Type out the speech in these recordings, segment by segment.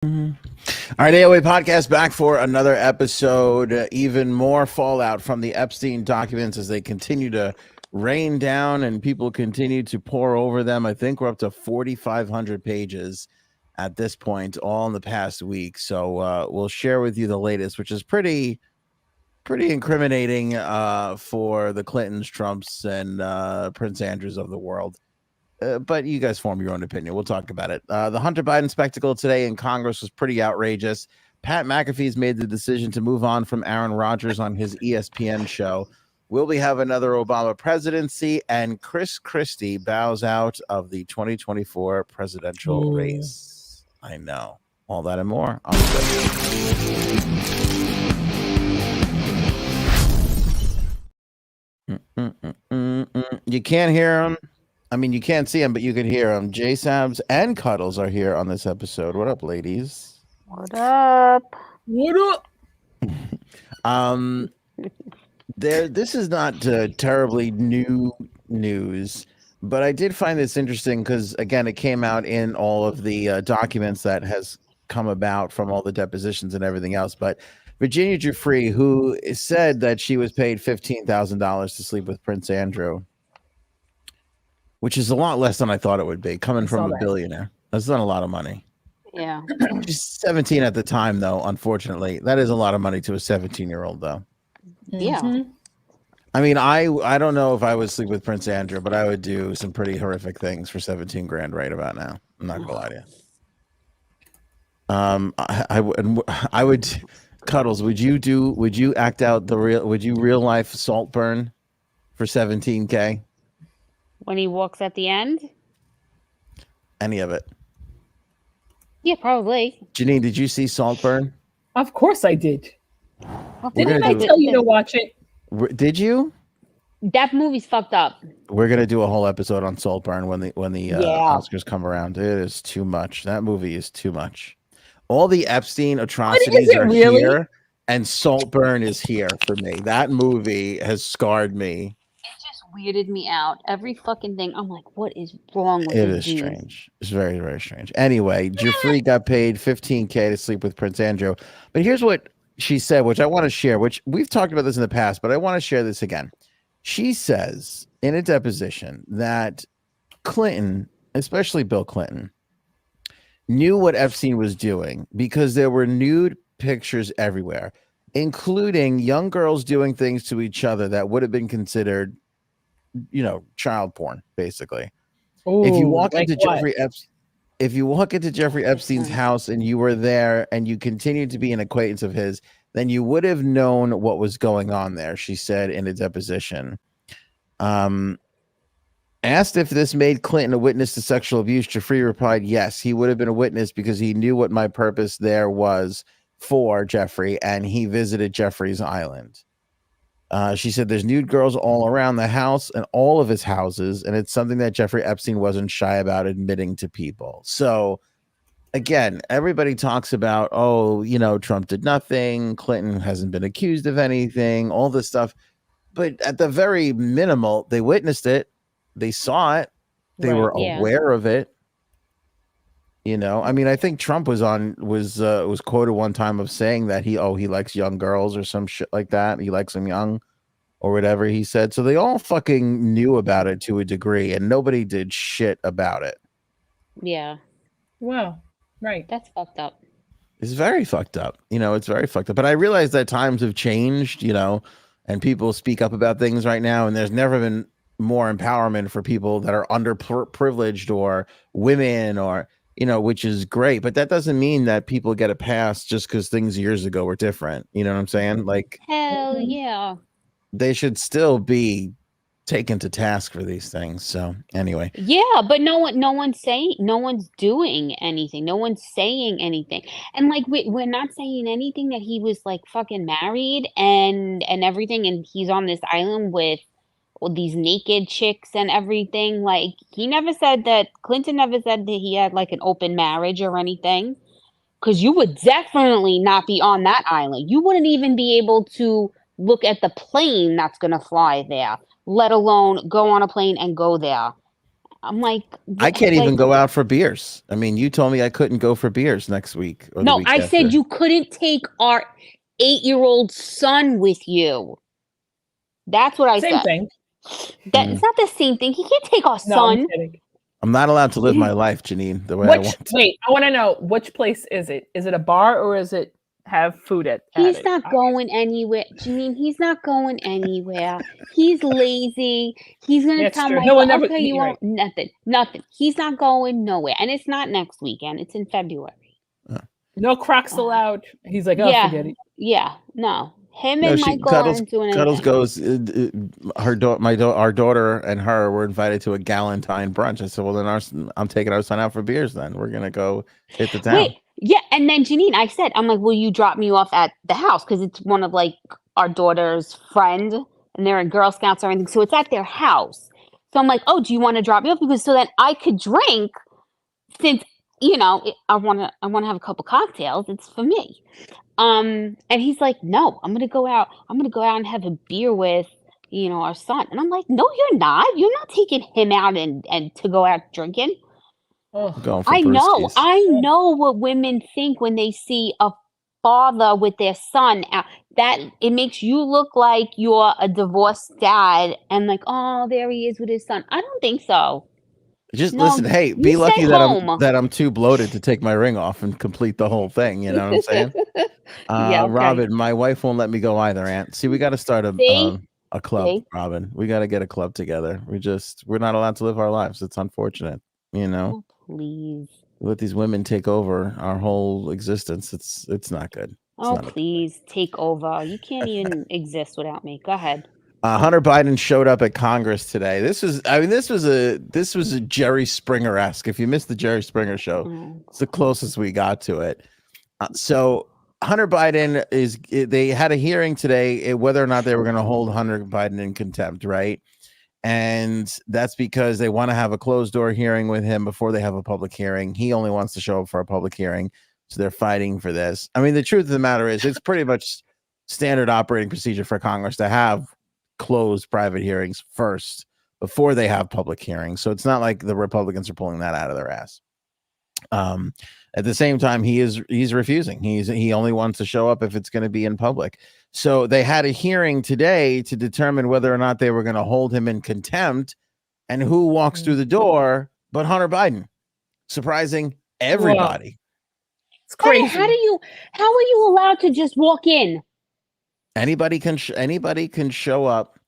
Mhm. All right, AOA podcast back for another episode. Even more fallout from the Epstein documents as they continue to rain down and people continue to pour over them. I think we're up to 4,500 pages at this point, all in the past week. So we'll share with you the latest, which is pretty incriminating for the Clintons, Trumps, and Prince Andrews of the world. But you guys form your own opinion. We'll talk about it. The Hunter Biden spectacle today in Congress was pretty outrageous. Pat McAfee's made the decision to move on from Aaron Rodgers on his ESPN show. Will we have another Obama presidency? And Christie bows out of the 2024 presidential race. I know. All that and more. You can't hear him. I mean, you can't see him, but you could hear him. J Sabs and Cuddles are here on this episode. What up, ladies? What up? What up? This is not terribly new news, but I did find this interesting because, again, it came out in all of the documents that has come about from all the depositions and everything else. But Virginia Giuffre, who said that she was paid $15,000 to sleep with Prince Andrew, which is a lot less than I thought it would be, coming from a billionaire. That's not a lot of money. Yeah. She's 17 at the time, though, unfortunately. That is a lot of money to a 17-year-old, though. Yeah. I mean, I don't know if I would sleep with Prince Andrew, but I would do some pretty horrific things for 17 grand right about now. I'm not gonna lie to you. I would Cuddles, would you act out would you real life salt burn for 17K? When he walks at the end? Any of it? Yeah, probably. Janine, did you see Saltburn? Of course I did. Didn't I tell you to watch it? Did you? That movie's fucked up. We're gonna do a whole episode on Saltburn when the Oscars come around. It is too much. That movie is too much. All the Epstein atrocities are here, and Saltburn is here for me. That movie has scarred me. It just weirded me out. Every fucking thing. I'm like, what is wrong with it? It is dude? Strange. It's very, very strange. Anyway, Giuffre got paid $15K to sleep with Prince Andrew. But here's what she said, which I want to share, which we've talked about this in the past, but I want to share this again. She says in a deposition that Clinton, especially Bill Clinton, knew what Epstein was doing because there were nude pictures everywhere, including young girls doing things to each other that would have been considered, child porn, basically. Ooh, if you walk into Jeffrey Epstein's house and you were there and you continued to be an acquaintance of his, then you would have known what was going on there, she said in a deposition. Asked if this made Clinton a witness to sexual abuse, Giuffre replied, yes, he would have been a witness because he knew what my purpose there was for Jeffrey, and he visited Jeffrey's island. She said there's nude girls all around the house and all of his houses, and it's something that Jeffrey Epstein wasn't shy about admitting to people. So, again, everybody talks about, Trump did nothing, Clinton hasn't been accused of anything, all this stuff. But at the very minimal, they witnessed it. They saw it. They were aware of it. I mean, I think Trump was quoted one time of saying that he likes young girls or some shit like that. He likes them young or whatever he said. So they all fucking knew about it to a degree, and nobody did shit about it. Yeah. Wow. Right. That's fucked up. It's very fucked up. It's very fucked up. But I realize that times have changed, and people speak up about things right now, and there's never been more empowerment for people that are underprivileged or women or, which is great. But that doesn't mean that people get a pass just because things years ago were different. You know what I'm saying? Like, hell yeah. They should still be taken to task for these things. So anyway. Yeah, but no one's doing anything. No one's saying anything. And like we're not saying anything that he was like fucking married and everything, and he's on this island with these naked chicks and everything. Like Clinton never said that he had like an open marriage or anything. Because you would definitely not be on that island. You wouldn't even be able to look at the plane that's gonna fly there, let alone go on a plane and go there. I'm like, I can't even go out for beers. I mean, you told me I couldn't go for beers next week or the No, week I after. said you couldn't take our 8-year-old son with you. That's what I Same said. thing. It's not the same thing. He can't take our No, son. I'm kidding. I'm not allowed to live my life, Janine, the way I want to. Wait, I want to know, which place is it? Is it a bar or is it have food at He's it? not going anywhere. Janine, he's not going anywhere. He's lazy. He's going to That's tell true. Michael, Never, okay, you right. won't, nothing. He's not going nowhere. And it's not next weekend. It's in February. No Crocs allowed. He's like, oh, Yeah, forget it. yeah, no. Him No, and she Michael Cuddles, aren't doing Cuddles anything. goes. Our daughter and her were invited to a Galentine brunch. I said, well, then I'm taking our son out for beers. Then we're gonna go hit the town. Wait, yeah, and then Janine, I said, I'm like, will you drop me off at the house? Because it's one of like our daughter's friend, and they're in Girl Scouts or anything, so it's at their house. So I'm like, oh, do you want to drop me off? Because so that I could drink, since I want to have a couple cocktails. It's for me. And he's like, no, I'm gonna go out and have a beer with our son. And I'm like, no, you're not. You're not taking him out and to go out drinking. Going for I know brewskis. what women think when they see a father with their son out. That it makes you look like you're a divorced dad and like, oh, there he is with his son. I don't think so. Just No, listen. Hey, you be lucky stay that home. I'm too bloated to take my ring off and complete the whole thing. You know what I'm saying? Yeah, okay. Robin, my wife won't let me go either, Aunt. See, we got to start a club, See? Robin. We got to get a club together. We're not allowed to live our lives. It's unfortunate, Oh, please. Let these women take over our whole existence. It's not good. Oh, please take over. You can't even exist without me. Go ahead. Hunter Biden showed up at Congress today. This was a Jerry Springer-esque. If you missed the Jerry Springer show, it's the closest we got to it. So Hunter Biden they had a hearing today whether or not they were going to hold Hunter Biden in contempt, right? And that's because they want to have a closed door hearing with him before they have a public hearing. He only wants to show up for a public hearing. So they're fighting for this. I mean, the truth of the matter is it's pretty much standard operating procedure for Congress to have closed private hearings first before they have public hearings. So it's not like the Republicans are pulling that out of their ass. At the same time, he's refusing. He only wants to show up if it's going to be in public. So they had a hearing today to determine whether or not they were going to hold him in contempt, and who walks through the door but Hunter Biden, surprising everybody. Wow. It's crazy. How are you allowed to just walk in? Anybody can show up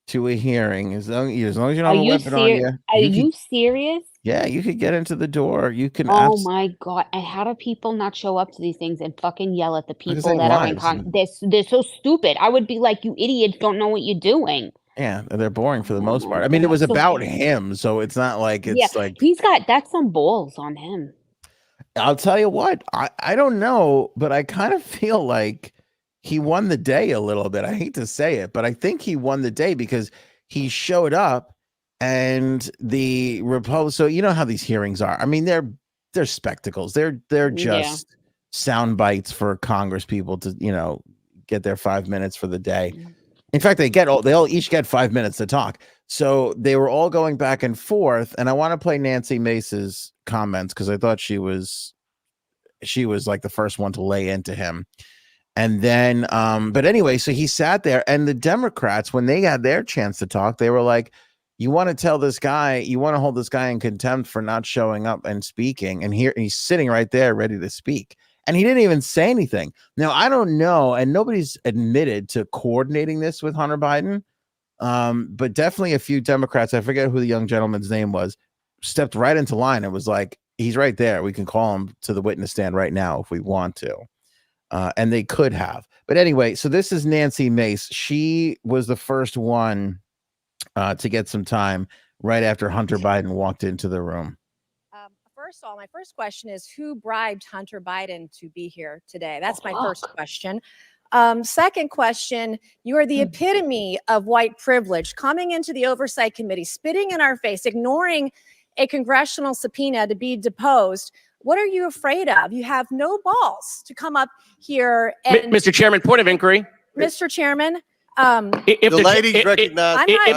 to a hearing as long as you don't have a weapon on you. Are you serious? Yeah, you could get into the door. You can. Oh my God! And how do people not show up to these things and fucking yell at the people that are in Congress? They're so stupid. I would be like, you idiots don't know what you're doing. Yeah, they're boring for the most part. I mean, it was about him, so it's not like it's like that's some balls on him. I'll tell you what, I don't know, but I kind of feel like he won the day a little bit. I hate to say it, but I think he won the day because he showed up and the so you know how these hearings are. I mean, they're spectacles. They're just sound bites for Congress people to, get their 5 minutes for the day. In fact, they'll each get 5 minutes to talk. So they were all going back and forth. And I want to play Nancy Mace's comments because I thought she was like the first one to lay into him. And then, but anyway, so he sat there, and the Democrats, when they had their chance to talk, they were like, you want to tell this guy, you want to hold this guy in contempt for not showing up and speaking. And here he's sitting right there ready to speak. And he didn't even say anything. Now, I don't know. And nobody's admitted to coordinating this with Hunter Biden. But definitely a few Democrats, I forget who the young gentleman's name was, stepped right into line and was like, he's right there. We can call him to the witness stand right now if we want to. And they could have. But anyway, so this is Nancy Mace. She was the first one to get some time right after Hunter Biden walked into the room. First of all, my first question is, who bribed Hunter Biden to be here today? That's my first question. Second question, you are the epitome of white privilege, coming into the Oversight Committee, spitting in our face, ignoring a congressional subpoena to be deposed. What are you afraid of? You have no balls to come up here and... Mr. Chairman, point of inquiry. Mr. Chairman, If The ladies if recognize. I'm not-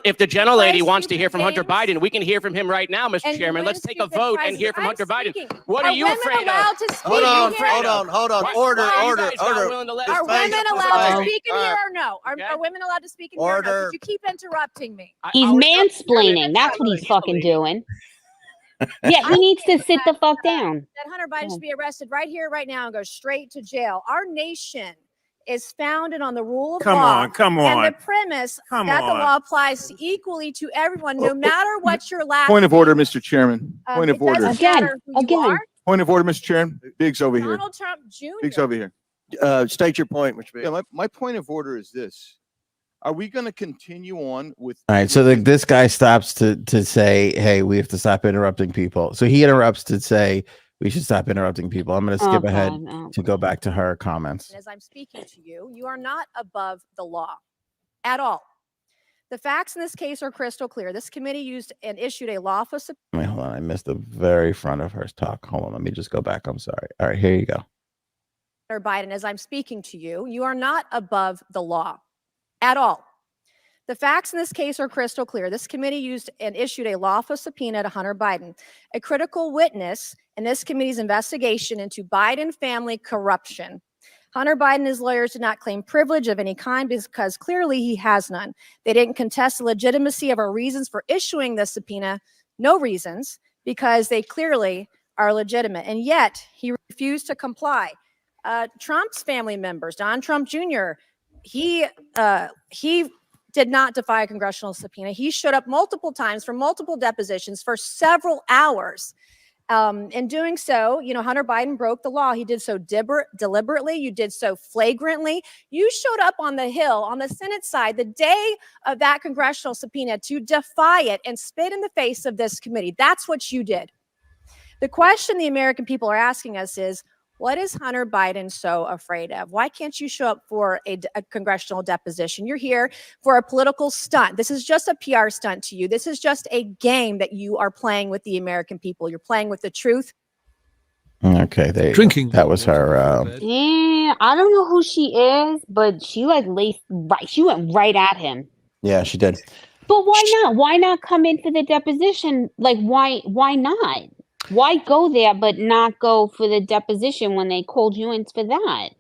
if the gentle lady Play wants to hear from Hunter stupid Biden, we can hear from him right now, Mr. and Chairman. win Let's take a stupid vote prizes. and hear from I'm Hunter Biden. speaking. What are you women afraid allowed of? to speak? Hold on, here? hold on. Why Order, are you order, guys not order. willing to let Are us women speak? allowed to Hey, speak in all here right. or no? Are Okay. women allowed to speak in here or no? Order. 'Cause you keep interrupting me. He's I'll- mansplaining. That's what he's fucking doing. Yeah, he needs to sit the fuck down. That Hunter Biden should be arrested right here, right now, and go straight to jail. Our nation is founded on the rule of law. Come And on. the premise Come that the on. law applies equally to everyone, no matter what your last Point of order, name. Mr. Chairman. Point of It doesn't order. matter who you Again. are. Point of order, Mr. Chairman. Biggs over here. Donald Trump Jr. Biggs over here. State your point, Mr. Yeah, Biggs. my point of order is this. Are we going to continue on with? All right, so this guy stops to say, "Hey, we have to stop interrupting people." So he interrupts to say, "We should stop interrupting people." I'm going to skip ahead to go back to her comments. As I'm speaking to you, you are not above the law at all. The facts in this case are crystal clear. This committee used and issued a lawful subpoena. Wait, hold on. I missed the very front of her talk. Hold on. Let me just go back. I'm sorry. All right, here you go. Biden, as I'm speaking to you, you are not above the law at all. The facts in this case are crystal clear. This committee used and issued a lawful subpoena to Hunter Biden, a critical witness in this committee's investigation into Biden family corruption. Hunter Biden and his lawyers did not claim privilege of any kind because clearly he has none. They didn't contest the legitimacy of our reasons for issuing the subpoena, no reasons, because they clearly are legitimate. And yet he refused to comply. Trump's family members, Don Trump Jr., he did not defy a congressional subpoena. He showed up multiple times for multiple depositions for several hours. In doing so, Hunter Biden broke the law. He did so deliberately. You did so flagrantly. You showed up on the Hill, on the Senate side, the day of that congressional subpoena to defy it and spit in the face of this committee. That's what you did. The question the American people are asking us is, what is Hunter Biden so afraid of? Why can't you show up for a congressional deposition? You're here for a political stunt. This is just a PR stunt to you. This is just a game that you are playing with the American people. You're playing with the truth. Okay, drinking. That was her. Yeah, I don't know who she is, but she laced right. She went right at him. Yeah, she did. But why not? Why not come in for the deposition? Why not? Why go there but not go for the deposition when they called you in for that?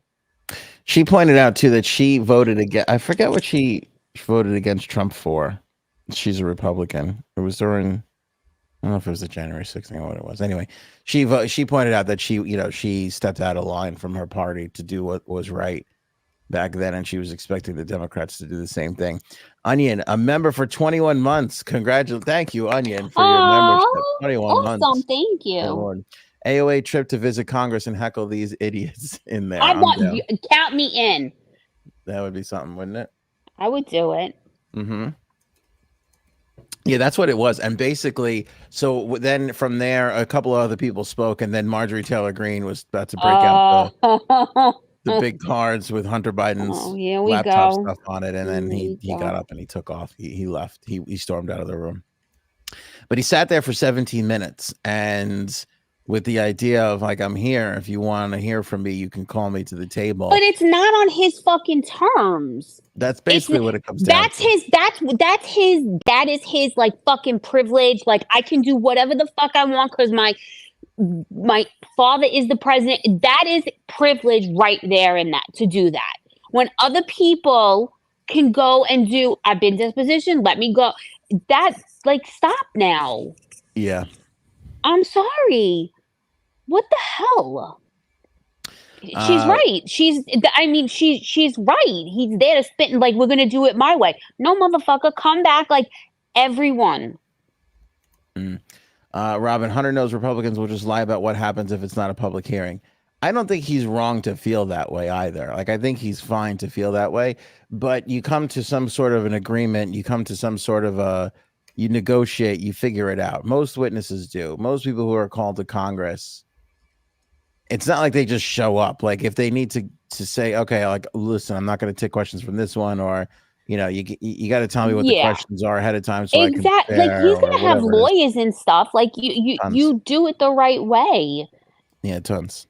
She pointed out too that she voted against. I forget what she voted against Trump for. She's a Republican. It was during. I don't know if it was the January 6th thing or what it was. Anyway, she pointed out that she stepped out of line from her party to do what was right back then, and she was expecting the Democrats to do the same thing. Onion, a member for 21 months. Thank you, Onion, for your membership. 21 months. Awesome, thank you. Lord. AOA trip to visit Congress and heckle these idiots in there. I want you, count me in. That would be something, wouldn't it? I would do it. Mm-hmm. Yeah, that's what it was. And basically, so then from there, a couple of other people spoke, and then Marjorie Taylor Greene was about to break out the big cards with Hunter Biden's laptop stuff on it, and then he got up and he took off. He left. He stormed out of the room. But he sat there for 17 minutes, and with the idea of I'm here. If you want to hear from me, you can call me to the table. But it's not on his fucking terms. That's basically what it comes down to. That is his fucking privilege. I can do whatever the fuck I want because my father is the president. That is privilege right there in that, to do that. When other people can go and do, I've been to this position, let me go. That's stop now. Yeah. I'm sorry. What the hell? She's right. She's right. He's there to spit and we're gonna do it my way. No, motherfucker, come back everyone. Robin, Hunter knows Republicans will just lie about what happens if it's not a public hearing. I don't think he's wrong to feel that way either. I think he's fine to feel that way, but you come to some sort of an agreement. You come to some sort of you negotiate, you figure it out. Most witnesses do. Most people who are called to Congress, it's not like they just show up. If they need to say, okay, listen, I'm not going to take questions from this one, or you got to tell me what the questions are ahead of time. So exactly. He's going to have lawyers and stuff. You do it the right way. Yeah, tons.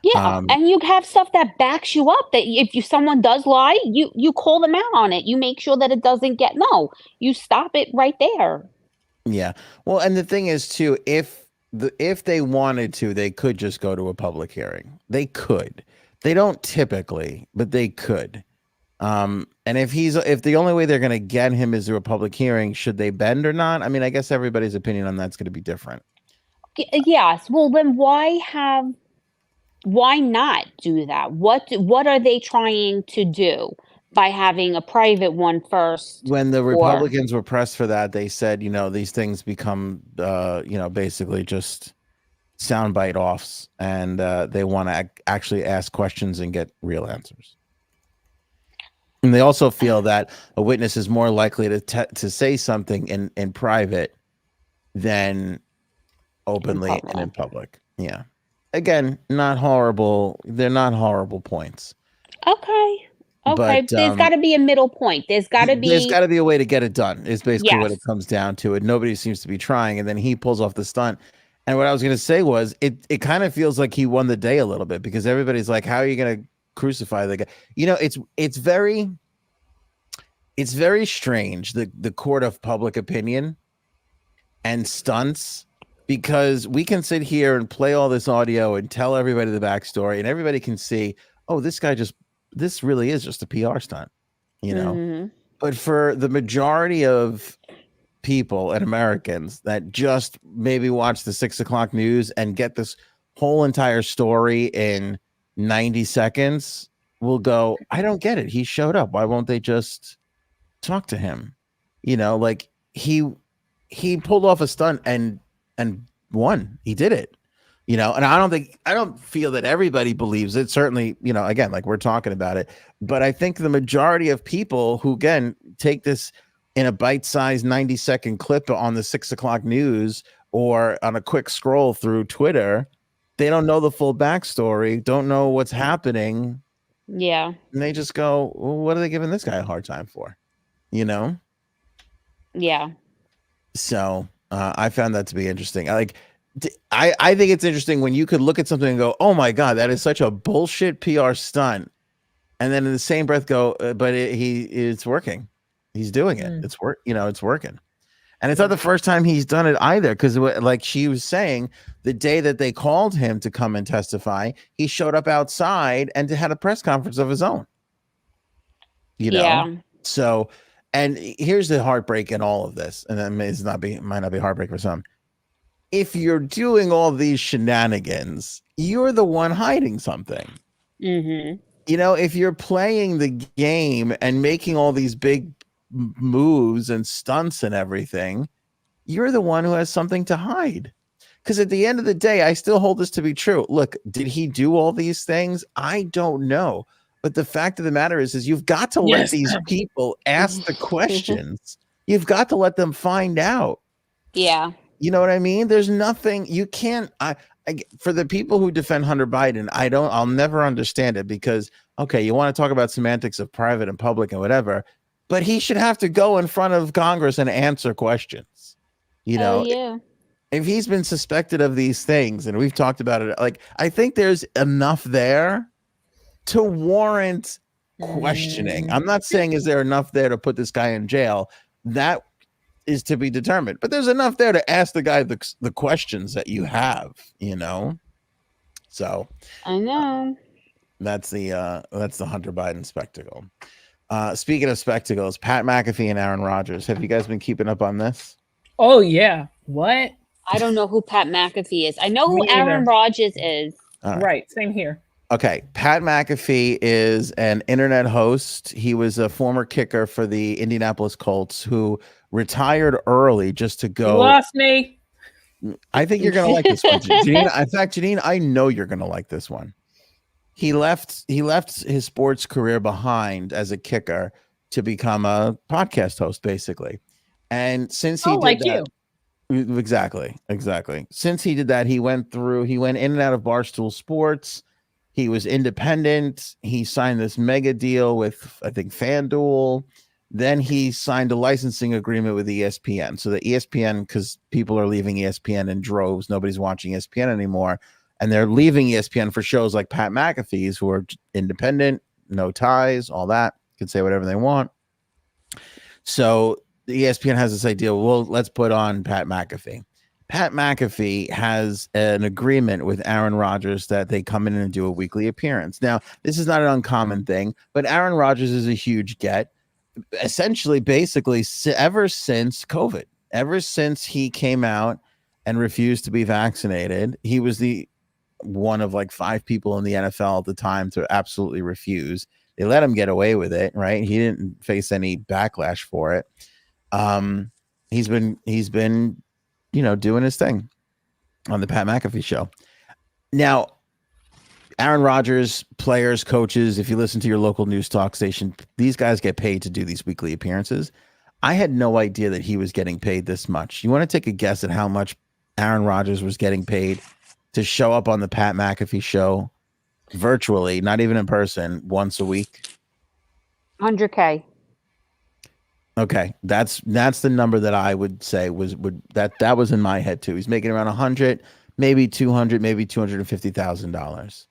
Yeah, and you have stuff that backs you up that if someone does lie, you call them out on it. You make sure that it doesn't get no. You stop it right there. Yeah. Well, and the thing is too, if they wanted to, they could just go to a public hearing. They could. They don't typically, but they could. And if the only way they're going to get him is through a public hearing, should they bend or not? I mean, I guess everybody's opinion on that's going to be different. Yes. Well, then why not do that? What are they trying to do by having a private one first? When the Republicans were pressed for that, they said, these things become, basically just soundbite offs, and they want to actually ask questions and get real answers. And they also feel that a witness is more likely to say something in private than openly and in public. Yeah. Again, not horrible. They're not horrible points. Okay. But, there's got to be a middle point. There's got to be a way to get it done. Is basically what it comes down to. And nobody seems to be trying. And then he pulls off the stunt. And what I was going to say was, it kind of feels like he won the day a little bit, because everybody's like, "How are you going to crucify the guy?" It's very strange, the court of public opinion and stunts, because we can sit here and play all this audio and tell everybody the backstory, and everybody can see, oh, this really is just a PR stunt, Mm-hmm. But for the majority of people and Americans that just maybe watch the 6 o'clock news and get this whole entire story in 90 seconds will go, I don't get it. He showed up. Why won't they just talk to him? Like he pulled off a stunt and won. He did it. And I don't feel that everybody believes it. Certainly, again, like we're talking about it, but I think the majority of people who, again, take this in a bite-sized 90-second clip on the 6 o'clock news or on a quick scroll through Twitter, they don't know the full backstory, don't know what's happening. Yeah. And they just go, well, what are they giving this guy a hard time for? Yeah. So I found that to be interesting. I think it's interesting when you could look at something and go, oh my God, that is such a bullshit PR stunt. And then in the same breath go, but it's working. He's doing it. It's working. And it's not the first time he's done it either. Because like she was saying, the day that they called him to come and testify, he showed up outside and had a press conference of his own. Yeah. So, and here's the heartbreak in all of this. And that might not be heartbreak for some. If you're doing all these shenanigans, you're the one hiding something. Mm-hmm. If you're playing the game and making all these big moves and stunts and everything, you're the one who has something to hide. Because at the end of the day, I still hold this to be true. Look, did he do all these things? I don't know. But the fact of the matter is you've got to let these people ask the questions. You've got to let them find out. Yeah. You know what I mean? There's nothing you can't. For the people who defend Hunter Biden, I'll never understand it, because, okay, you want to talk about semantics of private and public and whatever, but he should have to go in front of Congress and answer questions. Yeah. If he's been suspected of these things, and we've talked about it, like, I think there's enough there to warrant questioning. I'm not saying is there enough there to put this guy in jail. That is to be determined, but there's enough there to ask the guy the questions that you have, So I know. That's the Hunter Biden spectacle. Speaking of spectacles, Pat McAfee and Aaron Rodgers. Have you guys been keeping up on this? Oh yeah. What? I don't know who Pat McAfee is. I know who Aaron Rodgers is. Right. Same here. Okay. Pat McAfee is an internet host. He was a former kicker for the Indianapolis Colts who retired early just to go. You lost me. I think you're going to like this one, Janine. In fact, Janine, I know you're going to like this one. He left his sports career behind as a kicker to become a podcast host, basically. And since he did that, exactly. Since he did that, he went in and out of Barstool Sports. He was independent. He signed this mega deal with, I think, FanDuel. Then he signed a licensing agreement with ESPN. So the ESPN, because people are leaving ESPN in droves, nobody's watching ESPN anymore. and they're leaving ESPN for shows like Pat McAfee's, who are independent, no ties, all that, can say whatever they want. So the ESPN has this idea, well, let's put on Pat McAfee. Pat McAfee has an agreement with Aaron Rodgers that they come in and do a weekly appearance. Now, this is not an uncommon thing, but Aaron Rodgers is a huge get, essentially, basically, ever since COVID, ever since he came out and refused to be vaccinated. He was the one of like 5 people in the NFL at the time to absolutely refuse. They let him get away with it, right? He didn't face any backlash for it. He's been, doing his thing on the Pat McAfee show. Now, Aaron Rodgers, players, coaches, if you listen to your local news talk station, these guys get paid to do these weekly appearances. I had no idea that he was getting paid this much. You want to take a guess at how much Aaron Rodgers was getting paid to show up on the Pat McAfee show virtually, not even in person, once a week? $100K. Okay, that's the number that I would say that was in my head too. He's making around 100, maybe 200, maybe $250,000.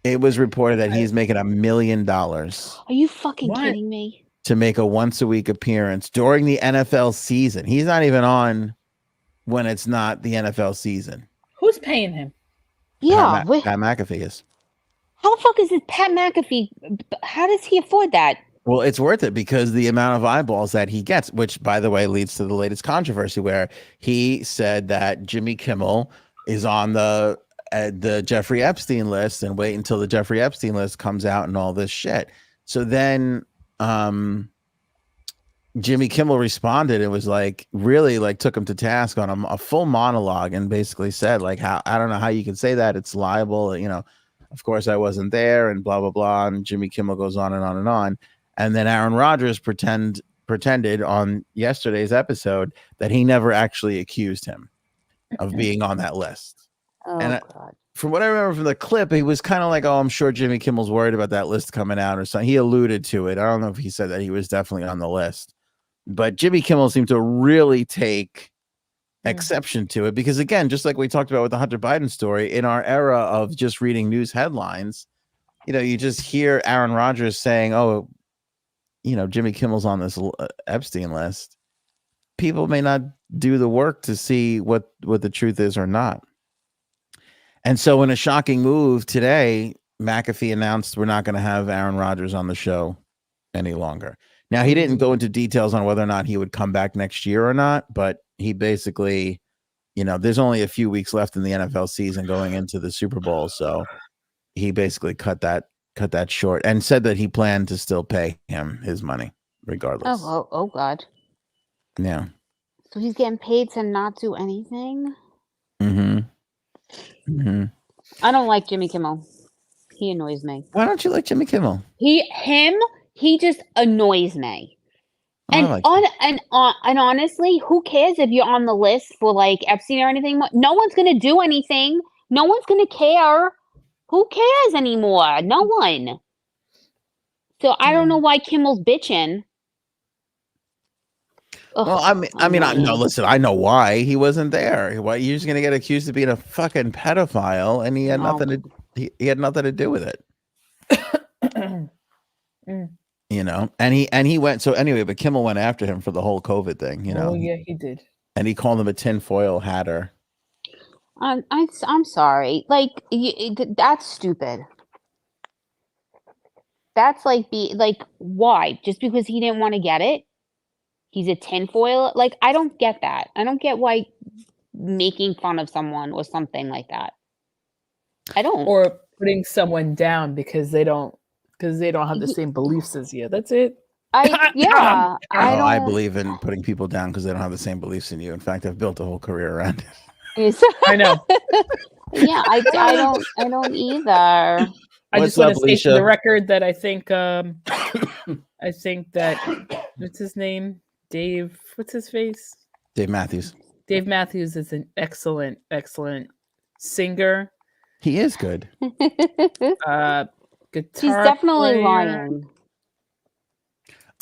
It was reported that he's making $1 million. Are you fucking kidding me? To make a once a week appearance during the NFL season. He's not even on when it's not the NFL season. Who's paying him? Yeah, Pat McAfee is. how the fuck is this Pat McAfee? How does he afford that? Well, it's worth it because the amount of eyeballs that he gets, which, by the way, leads to the latest controversy where he said that Jimmy Kimmel is on the Jeffrey Epstein list, and wait until the Jeffrey Epstein list comes out and all this shit. So then Jimmy Kimmel responded and was like, really like took him to task on a full monologue and basically said like, how, I don't know how you can say that, it's liable, of course I wasn't there and blah, blah, blah. And Jimmy Kimmel goes on and on and on. And then Aaron Rodgers pretended on yesterday's episode that he never actually accused him of being on that list. Oh, and God. From what I remember from the clip, he was kind of like, oh, I'm sure Jimmy Kimmel's worried about that list coming out or something. He alluded to it. I don't know if he said that he was definitely on the list, but Jimmy Kimmel seemed to really take exception to it because, again, just like we talked about with the Hunter Biden story, in our era of just reading news headlines, you just hear Aaron Rodgers saying, oh, Jimmy Kimmel's on this Epstein list. People may not do the work to see what the truth is or not. And so in a shocking move today, McAfee announced we're not going to have Aaron Rodgers on the show any longer. Now, he didn't go into details on whether or not he would come back next year or not, but he basically, there's only a few weeks left in the NFL season going into the Super Bowl. So he basically cut that short and said that he planned to still pay him his money regardless. Oh God. Yeah. So he's getting paid to not do anything? I don't like Jimmy Kimmel. He annoys me. Why don't you like Jimmy Kimmel? He just annoys me. And I like and honestly, who cares if you're on the list for like Epstein or anything? No one's gonna do anything. No one's gonna care. Who cares anymore? No one. So I don't know why Kimmel's bitching. Ugh, well, listen, I know why he wasn't there. Why you're just gonna get accused of being a fucking pedophile, and he had nothing to do with it. And he went. So anyway, but Kimmel went after him for the whole COVID thing. Oh yeah, he did. And he called him a tinfoil hatter. I'm sorry. Like that's stupid. That's like why? Just because he didn't want to get it? He's a tinfoil? Like, I don't get that. I don't get why making fun of someone or something like that. I don't. Or putting someone down because they don't have the same beliefs as you. That's it. I believe in putting people down because they don't have the same beliefs in you. In fact, I've built a whole career around it. I know. Yeah, I don't either. I just want to state for the record that I think that what's his name? Dave, what's his face? Dave Matthews. Dave Matthews is an excellent singer. He is good. Guitar He's definitely player. lying.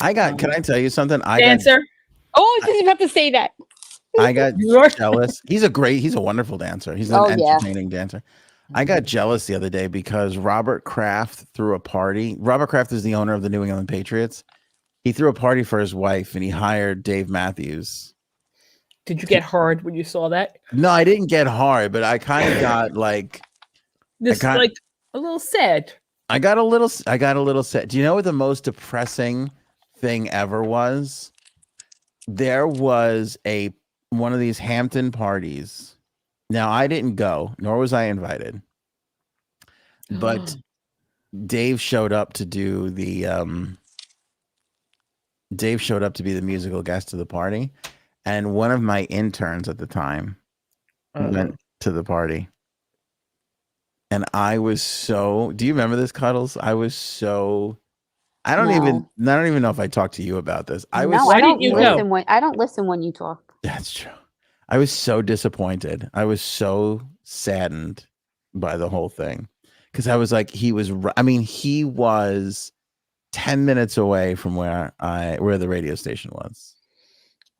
Can I tell you something? Dancer. I was just about to say that. I got You are? jealous. He's a wonderful dancer. He's an Oh, yeah. entertaining dancer. I got jealous the other day because Robert Kraft threw a party. Robert Kraft is the owner of the New England Patriots. He threw a party for his wife and he hired Dave Matthews. Did you get hard when you saw that? No, I didn't get hard, but I kind of got like This got- like a little sad. I got a little sad. Do you know what the most depressing thing ever was? There was one of these Hampton parties. Now I didn't go, nor was I invited. But Dave showed up to do the Dave showed up to be the musical guest of the party, and one of my interns at the time went to the party. And I was so, do you remember this, Cuddles? I was so, I don't even know if I talked to you about this. I was, Why didn't you go? I don't listen when you talk. That's true. I was so disappointed. I was so saddened by the whole thing because I was like, he was 10 minutes away from where the radio station was.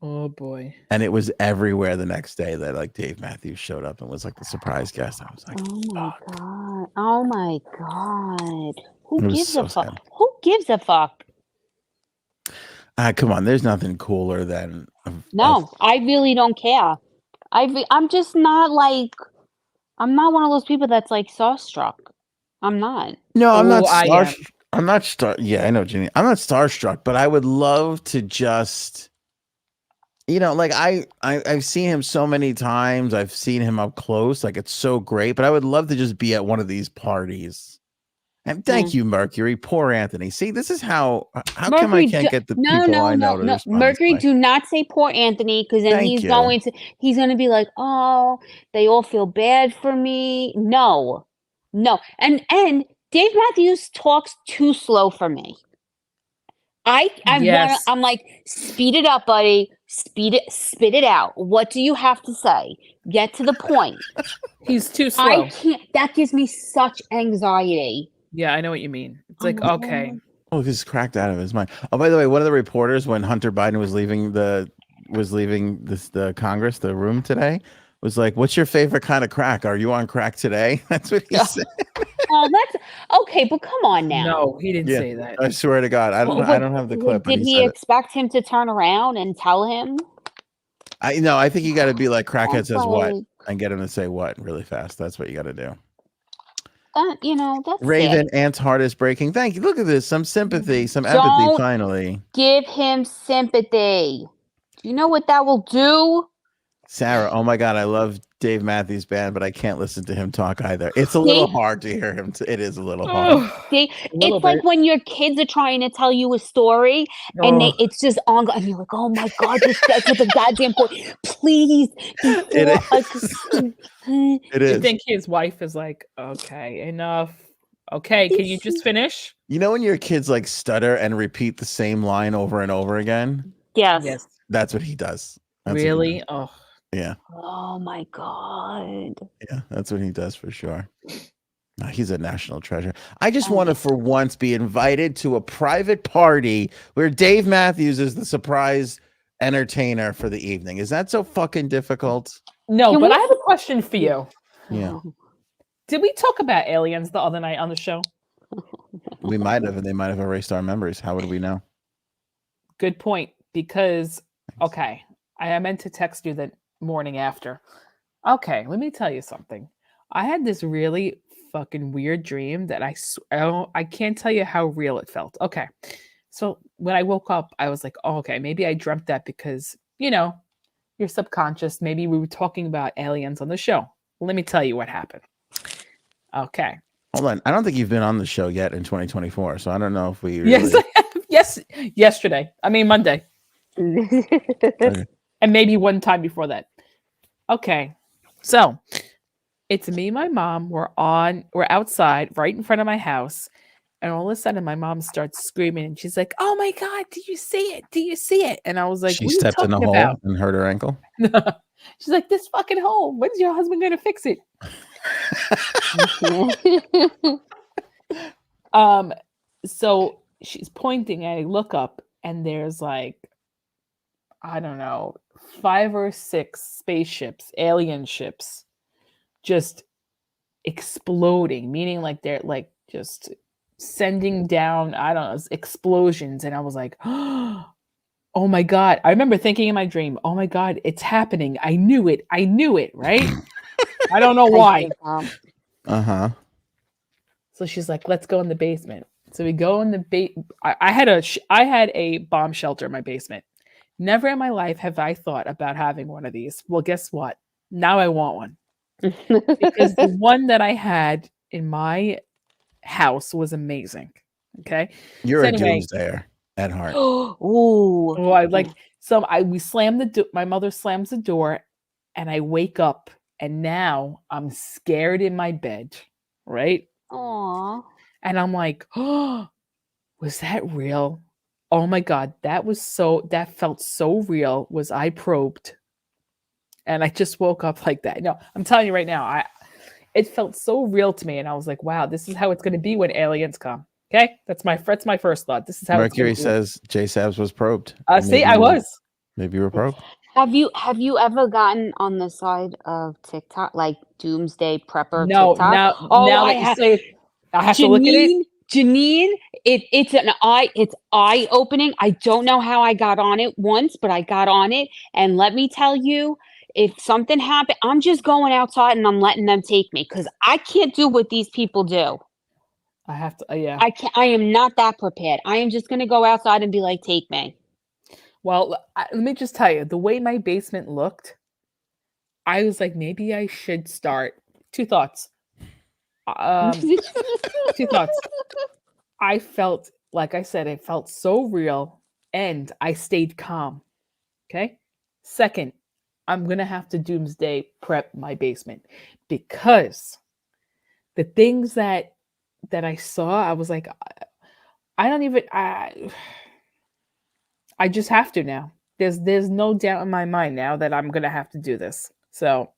Oh boy. And it was everywhere the next day that like Dave Matthews showed up and was like the surprise guest. I was like, Oh my god. Who It was gives so a fuck? sad. Who gives a fuck? come on, there's nothing cooler than No, I really don't care. I'm just not like, I'm not one of those people that's like starstruck. I'm not. No, I'm not I am. starstruck. I'm not star. Yeah, I know, Ginny. I'm not starstruck, but I would love to just, like I've seen him so many times. I've seen him up close. Like it's so great, but I would love to just be at one of these parties. And thank you, Mercury. Poor Anthony. See, this is how come I Mercury, can't get the no, people no, I know no, to no. respond Mercury, this way. do not say poor Anthony, because then Thank you. he's gonna be like, oh, they all feel bad for me. No, and Dave Matthews talks too slow for me. Yes. I'm like, speed it up, buddy. Spit it out. What do you have to say? Get to the point. He's too slow. I can't. That gives me such anxiety. Yeah, I know what you mean. It's like, Oh, okay. Oh, he's cracked out of his mind. Oh, by the way, one of the reporters, when Hunter Biden was leaving the Congress, the room today, was like, "What's your favorite kind of crack? Are you on crack today?" That's what he said. Oh, that's okay, but come on now. No, he didn't Yeah. say that. I swear to God, I don't have the clip. But Did he said it. expect him to turn around and tell him? I think you got to be like crackhead That's says what like- and get him to say what really fast. That's what you got to do. That's Raven, it. Ant's heart is breaking. Thank you. Look at this. Some sympathy, some empathy. Don't- Finally, Give him sympathy. Do you know what that will do? Sarah. Oh my God, I love Dave Matthews Band, but I can't listen to him talk either. It's a little hard to hear him. It is a little hard. See, little it's like bit. when your kids are trying to tell you a story and it's just on, and you're like, oh my God, just get to the goddamn point. Please. It You is. think his wife is like, okay, enough. Okay, can you just finish? You know when your kids like stutter and repeat the same line over and over again? Yes. That's what he does. That's what he Really? does. Oh, Yeah. Oh my God. Yeah, that's what he does for sure. No, he's a national treasure. I just want to, for once, be invited to a private party where Dave Matthews is the surprise entertainer for the evening. Is that so fucking difficult? no, Can but we- I have a question for you. Yeah, Did we talk about aliens the other night on the show? we might have, and they might have erased our memories. How would we know? Good point. Because, okay, I meant to text you the morning after. Okay, let me tell you something. I had this really fucking weird dream that I can't tell you how real it felt. Okay, so when I woke up, I was like, oh, okay, maybe I dreamt that because, your subconscious, maybe we were talking about aliens on the show. Let me tell you what happened. Okay. Hold on. I don't think you've been on the show yet in 2024, so I don't know if we. Yes, Really... I have. Yes, yesterday. I mean, Monday. Okay. And maybe one time before that. Okay. So it's me and my mom. We're outside right in front of my house. And all of a sudden my mom starts screaming and she's like, oh my God, do you see it? Do you see it? And I was like, She what are you stepped in a talking hole about? and hurt her ankle. She's like, this fucking hole. When's your husband going to fix it? So she's pointing and I look up and there's like, I don't know, 5 or 6 spaceships, alien ships, just exploding, meaning like they're like just sending down, I don't know, explosions. And I was like, oh my God. I remember thinking in my dream, oh my God, it's happening. I knew it, right? I don't know why. Uh-huh. So she's like, let's go in the basement. So we go in the I had a bomb shelter in my basement. Never in my life have I thought about having one of these. Well, guess what? Now I want one. Because the one that I had in my house was amazing. Okay. You're So a anyway, doomsdayer at heart. Ooh. well, we slam my mother slams the door and I wake up and now I'm scared in my bed. Right. Aw. And I'm like, oh, was that real? Oh my God, that felt so real. Was I probed? And I just woke up like that. No, I'm telling you right now, it felt so real to me. And I was like, wow, this is how it's going to be when aliens come. Okay. That's my first thought. This is how Mercury it's gonna says J Sabs was probed. see, I was. Maybe you were probed. Have you ever gotten on the side of TikTok, like doomsday prepper No, TikTok? now that you say it, I have to look at it. Janine, it's eye opening. I don't know how I got on it once, but I got on it, and let me tell you, if something happened, I'm just going outside and I'm letting them take me because I can't do what these people do. I have to, yeah. I am not that prepared. I am just gonna go outside and be like, take me. Well, let me just tell you, the way my basement looked, I was like, maybe I should start. 2 thoughts. 2 thoughts. I felt, like I said, it felt so real and I stayed calm. Okay. Second, I'm going to have to doomsday prep my basement because the things that I saw, I was like, I just have to now. There's no doubt in my mind now that I'm going to have to do this. So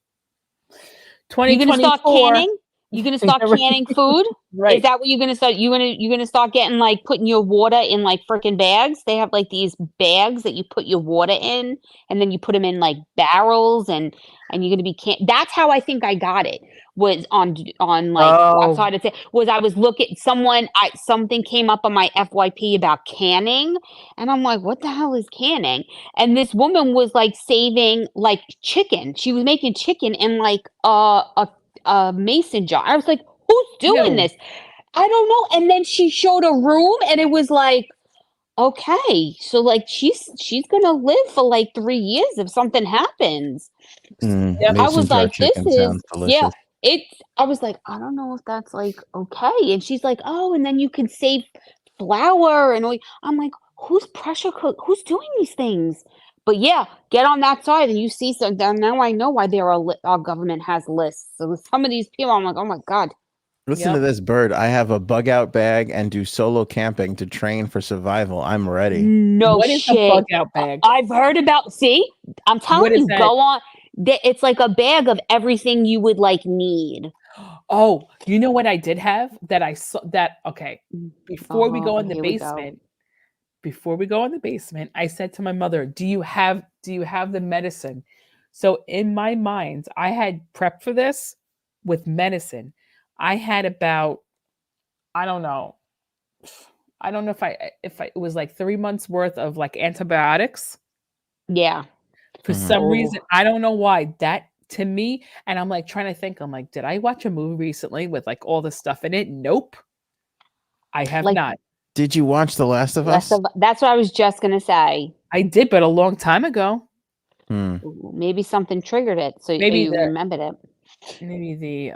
2024. You're gonna start canning? You're gonna start canning food? Right. Is that what you're gonna start? You're gonna start getting like putting your water in like freaking bags. They have like these bags that you put your water in, and then you put them in like barrels, and you're gonna be That's how I think I got it. Was on like outside of it. Was I was looking something came up on my FYP about canning, and I'm like, what the hell is canning? And this woman was like saving like chicken. She was making chicken in like a mason jar. I was like, who's doing this? I don't know. And then she showed a room and it was like, okay, so like she's gonna live for like 3 years if something happens. I was like, this is delicious. I was like, I don't know if that's like okay. And she's like, oh, and then you can save flour and oil. I'm like, who's pressure cook? Who's doing these things? But yeah, get on that side and you see some. Now I know why our government has lists. So some of these people, I'm like, oh my God. Listen to this, Bird. I have a bug out bag and do solo camping to train for survival. I'm ready. No what shit. Is a bug out bag? I've heard about. See, I'm telling you, go on. It's like a bag of everything you would like need. Oh, you know what I did have that I saw that. Okay, before we go in the basement, I said to my mother, do you have the medicine? So in my mind, I had prepped for this with medicine. I had about, I don't know if it was like 3 months worth of like antibiotics. Yeah. For some reason, I don't know why that to me, and I'm like trying to think, I'm like, did I watch a movie recently with like all this stuff in it? Nope. I have not. Did you watch The Last of Us? That's what I was just going to say. I did, but a long time ago. Maybe something triggered it. So maybe you remembered it. Maybe the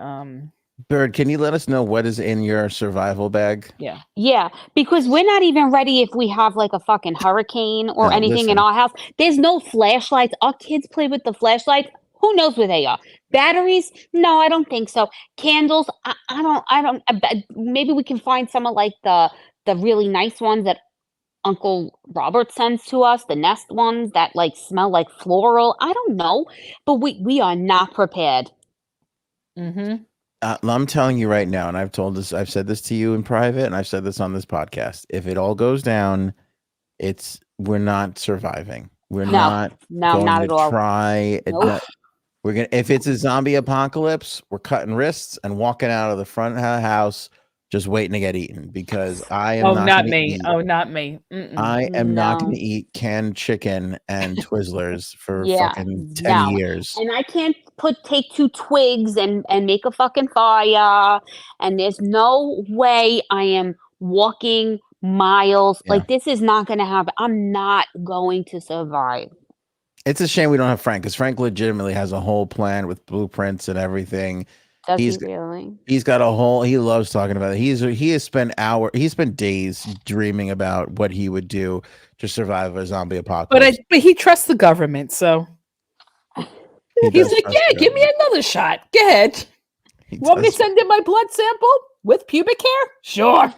Bird, can you let us know what is in your survival bag? Yeah. Yeah, because we're not even ready if we have like a fucking hurricane or anything in our house. There's no flashlights. Our kids play with the flashlights. Who knows where they are? Batteries? No, I don't think so. Candles? I don't. Maybe we can find some of like the really nice ones that Uncle Robert sends to us, the Nest ones that like smell like floral. I don't know, but we are not prepared. Mm-hmm. I'm telling you right now, and I've said this to you in private, and I've said this on this podcast. If it all goes down, we're not surviving. We're No, not no, going not to at all. try. Nope. We're gonna. If it's a zombie apocalypse, we're cutting wrists and walking out of the front of the house, just waiting to get eaten. Because I am Oh, not not gonna me. eat. Oh, not me. Mm-mm. I am not going No. to eat canned chicken and Twizzlers for Yeah, fucking 10 no. years. And I can't take 2 twigs and make a fucking fire, and there's no way I am walking miles. Yeah. Like, this is not gonna happen. I'm not going to survive. It's a shame we don't have Frank, because Frank legitimately has a whole plan with blueprints and everything. Does He's he really? he's got a whole. He loves talking about it. He has spent days dreaming about what he would do to survive a zombie apocalypse. But he trusts the government, so He he's does like, trust yeah, the give me government. another shot. Go ahead. He Want me to does. send in my blood sample with pubic hair? Sure.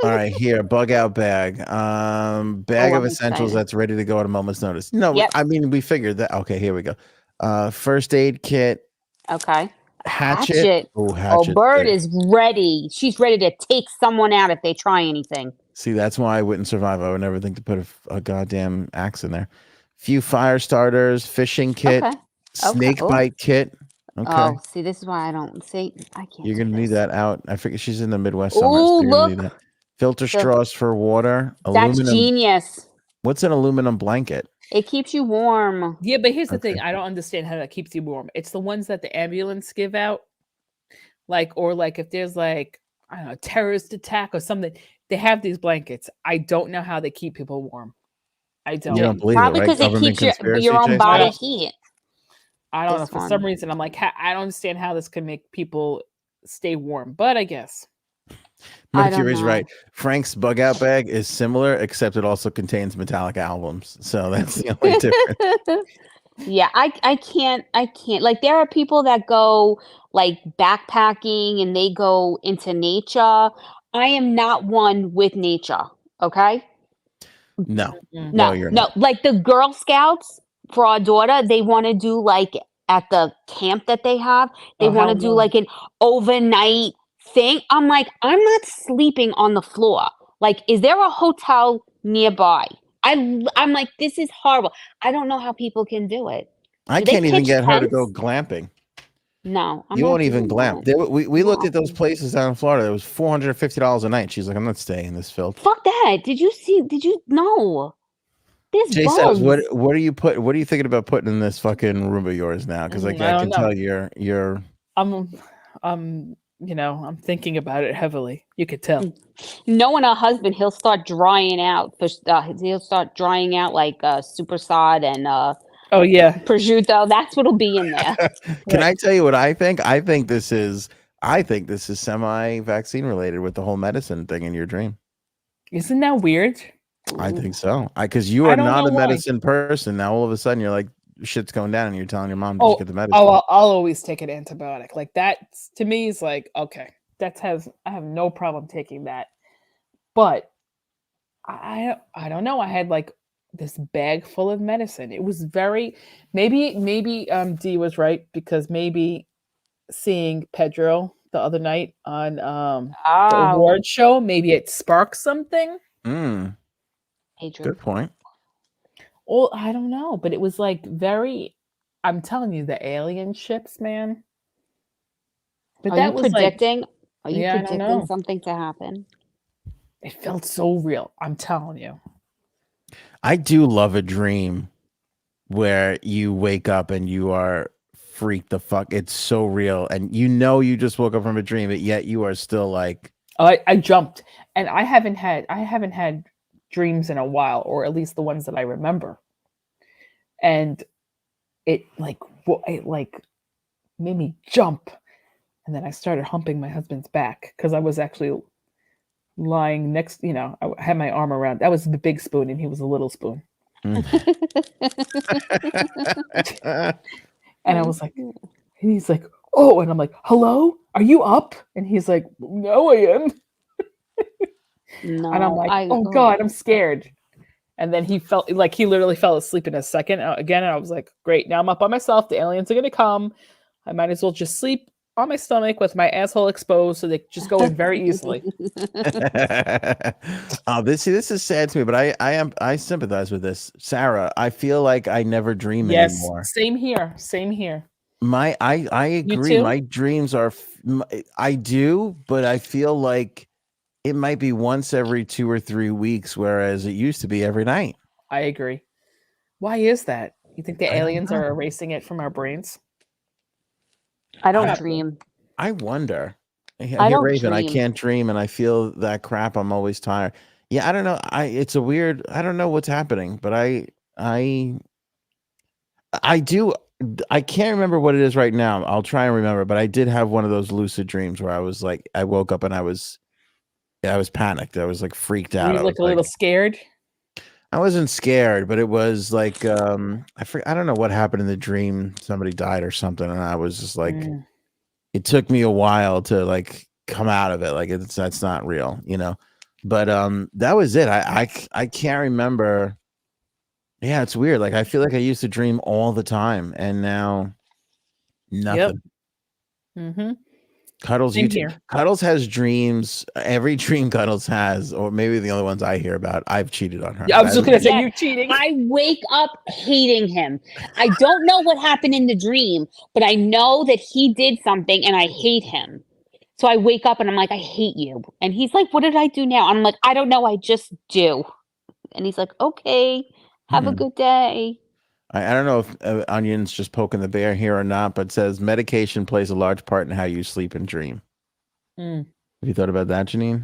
All right, here, bug out bag. Bag Oh, of I'm essentials excited. that's ready to go at a moment's notice. No, Yep. I mean, we figured that. Okay, here we go. First aid kit, Okay. hatchet. Oh, Oh, hatchet. Bird is ready. She's ready to take someone out if they try anything. See, that's why I wouldn't survive. I would never think to put a goddamn axe in there. Few fire starters, fishing kit, Okay. snake Oh. bite kit. Okay. Oh, see, this is why I don't see. I can't. You're do gonna need this. that out. I figure she's in the Midwest somewhere. So Oh, you're gonna need look. that. Filter straws for water. That's Aluminum. genius. What's an aluminum blanket? It keeps you warm. Yeah, but here's the Okay. thing. I don't understand how that keeps you warm. It's the ones that the ambulance give out. Or if there's I don't know, a terrorist attack or something, they have these blankets. I don't know how they keep people warm. I don't. You don't believe Probably it, right? because it Government keeps your conspiracy, own Jason? body don't- heat. I don't know. This For some one. reason, I'm like, I don't understand how this can make people stay warm. But I guess. I don't Mercury's know. right. Frank's bug out bag is similar, except it also contains Metallica albums. So that's the only difference. Yeah, I can't. Like, there are people that go backpacking and they go into nature. I am not one with nature. Okay. No, Mm. no, you're not. Like the Girl Scouts for our daughter, they want to do at the camp that they have, they Oh, want to hell do no. an overnight thing. I'm like, I'm not sleeping on the floor. Like, is there a hotel nearby? I'm like, this is horrible. I don't know how people can do it. I Do they can't even pitch get her to go tents? glamping. No, I'm You not won't even doing glamp. that. We looked No. at those places down in Florida. It was $450 a night. She's like, I'm not staying in this filth. Fuck that. Did you know? There's Jay bugs. says, what are you thinking about putting in this fucking room of yours now? Because I I don't can know. tell you're I'm thinking about it heavily. You could tell. Knowing her husband, he'll start drying out. He'll start drying out super sod and Oh yeah. prosciutto. That's what'll be in there. Can I tell you what I think? I think this is semi-vaccine related with the whole medicine thing in your dream. Isn't that weird? I think so. Because you I are don't not know a why. medicine person. Now all of a sudden you're like, shit's going down and you're telling your mom to Oh, just get the medicine. I'll always take an antibiotic. Like that to me is like, okay, I have no problem taking that. But I don't know. I had this bag full of medicine. It was maybe Dee was right, because maybe seeing Pedro the other night on the Oh, award show, maybe it sparked something. Adrian. Good point. Well, I don't know, but it was I'm telling you, the alien ships, man. But Are that you was predicting? Are you Yeah, I don't predicting know. something to happen? it felt so real. I'm telling you. I do love a dream where you wake up and you are freaked the fuck. It's so real. And you just woke up from a dream, but yet you are still like, Oh, I jumped, and I haven't had dreams in a while, or at least the ones that I remember. And it made me jump, and then I started humping my husband's back because I was actually lying next. I had my arm around. That was the big spoon, and he was a little spoon. mm. And I was like, and he's like, oh, and I'm like, hello, are you up? And he's like, no, I am. No, And I'm like, oh God, I'm scared. And then he literally fell asleep in a second again. And I was like, great, now I'm up by myself. The aliens are going to come. I might as well just sleep on my stomach with my asshole exposed, so they just go in very easily. Oh, this is sad to me, but I sympathize with this, Sarah. I feel like I never dream Yes, anymore. same here. Same here. I You agree. too? My dreams are I do, but I feel like it might be once every 2 or 3 weeks, whereas it used to be every night. I agree. Why is that? You think the I don't aliens know. are erasing it from our brains? I don't Probably. dream. I wonder. I I hear don't Raven, I dream. can't dream, and I feel that crap. I'm always tired. Yeah, I don't know. It's a weird. I don't know what's happening, but I do. I can't remember what it is right now. I'll try and remember, but I did have one of those lucid dreams where I was like, I woke up and I was panicked. I was like freaked Were out. you I like was a little scared? I wasn't scared, but it was like I don't know what happened in the dream. Somebody died or something, and I was just like, Mm. it took me a while to like come out of it. Like that's not real, you know. But that was it. I can't remember. Yeah, it's weird. Like I feel like I used to dream all the time, and now nothing. Mm-hmm. Cuddles, Same you here. Cuddles has dreams. Every dream Cuddles has, or maybe the only ones I hear about. I've cheated on her. Yeah, I was just gonna say Yeah. you cheating. I wake up hating him. I don't know what happened in the dream, but I know that he did something and I hate him. So I wake up and I'm like, I hate you. And he's like, what did I do now? I'm like, I don't know. I just do. And he's like, okay, have a good day. I don't know if Onion's just poking the bear here or not, but it says medication plays a large part in how you sleep and dream. Mm. Have you thought about that, Janine?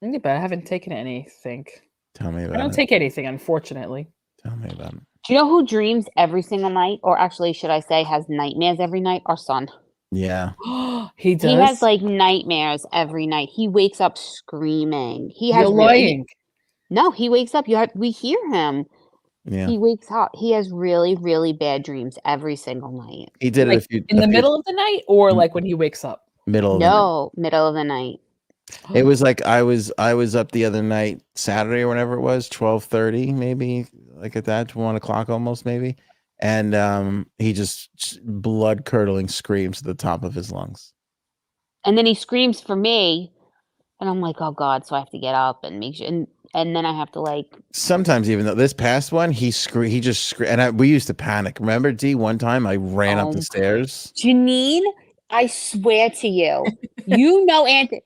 Yeah, but I haven't taken anything. Tell me about I don't it. take anything, unfortunately. Tell me about it. Do you know who dreams every single night? Or actually, should I say, has nightmares every night? Our son. Yeah. He does. He has like nightmares every night. He wakes up screaming. He has You're really, lying. no, he wakes up. We hear him. Yeah. He wakes up. He has really, really bad dreams every single night. He did Like, it a few in the middle of the night, or like when he wakes up. middle of the night. No, middle of the night. It was like I was up the other night, Saturday or whenever it was, 12:30 maybe, like at that 1 o'clock almost maybe, and he just blood curdling screams at the top of his lungs. And then he screams for me, and I'm like, oh God, so I have to get up and make sure, and then I have to like. Sometimes even though this past one, he just screamed, and we used to panic. Remember, D? One time I ran up the stairs. Janine, I swear to you, you know, Anthony,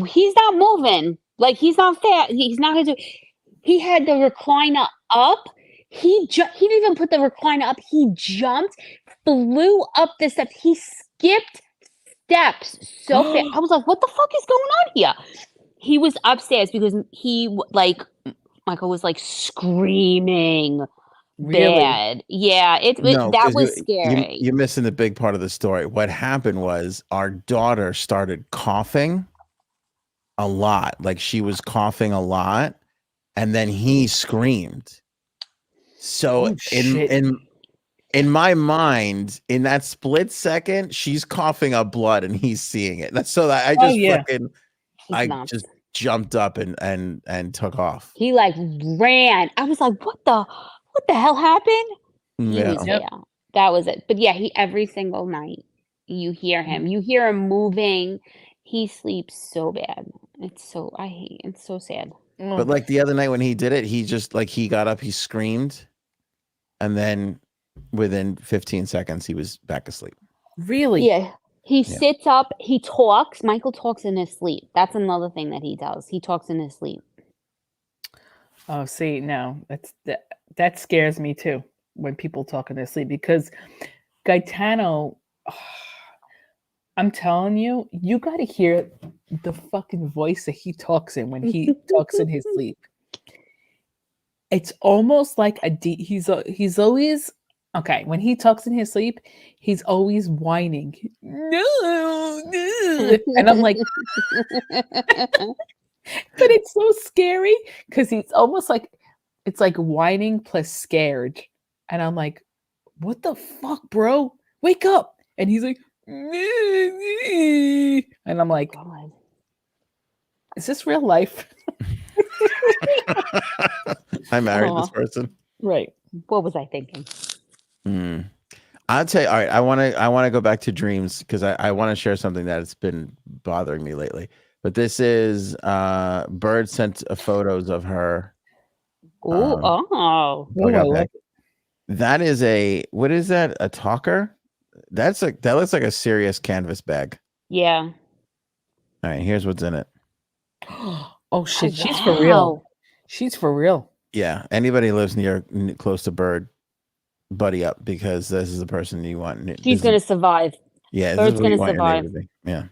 he's not moving. Like he's not fair. He's not gonna do. He had the recliner up. He didn't even put the recliner up. He jumped, flew up the steps. He skipped steps so fast. I was like, what the fuck is going on here? He was upstairs because Michael was like screaming Really? bad. Yeah, No, that 'cause was scary. You're missing the big part of the story. What happened was our daughter started coughing a lot. Like she was coughing a lot, and then he screamed. So in my mind, in that split second, she's coughing up blood and he's seeing it. So that I just jumped up and took off. He like ran. I was like, what the hell happened? He Yeah. was there. That was it. But yeah, every single night you hear him. You hear him moving. He sleeps so bad. It's so sad. But like the other night when he did it, he just like he got up, he screamed, and then within 15 seconds he was back asleep. Really? Yeah. He sits up, he talks. Michael talks in his sleep. That's another thing that he does. He talks in his sleep. Oh, see, no, that scares me too when people talk in their sleep, because Gaetano, I'm telling you, you got to hear the fucking voice that he talks in when he talks in his sleep. It's almost like he's always okay. When he talks in his sleep, he's always whining. No, and I'm like, but it's so scary because he's almost like it's like whining plus scared, and I'm like, what the fuck, bro? Wake up! And he's like, and I'm like, is this real life? I married this person. Right. What was I thinking? I'll tell you. All right, I want to go back to dreams because I want to share something that has been bothering me lately. But this is Bird sent photos of her. Ooh, Um, oh. Bug Ooh, I out like bag. That is a what is that? A talker? That looks like a serious canvas bag. Yeah. Oh, All right, here's what's in it. oh shit, Oh, she's for real. wow. She's for real. Yeah, anybody who lives close to Bird, buddy up because this is the person you want. She's going to survive. Yeah, this is Bird's what you going to want your neighbor survive. to be. Yeah.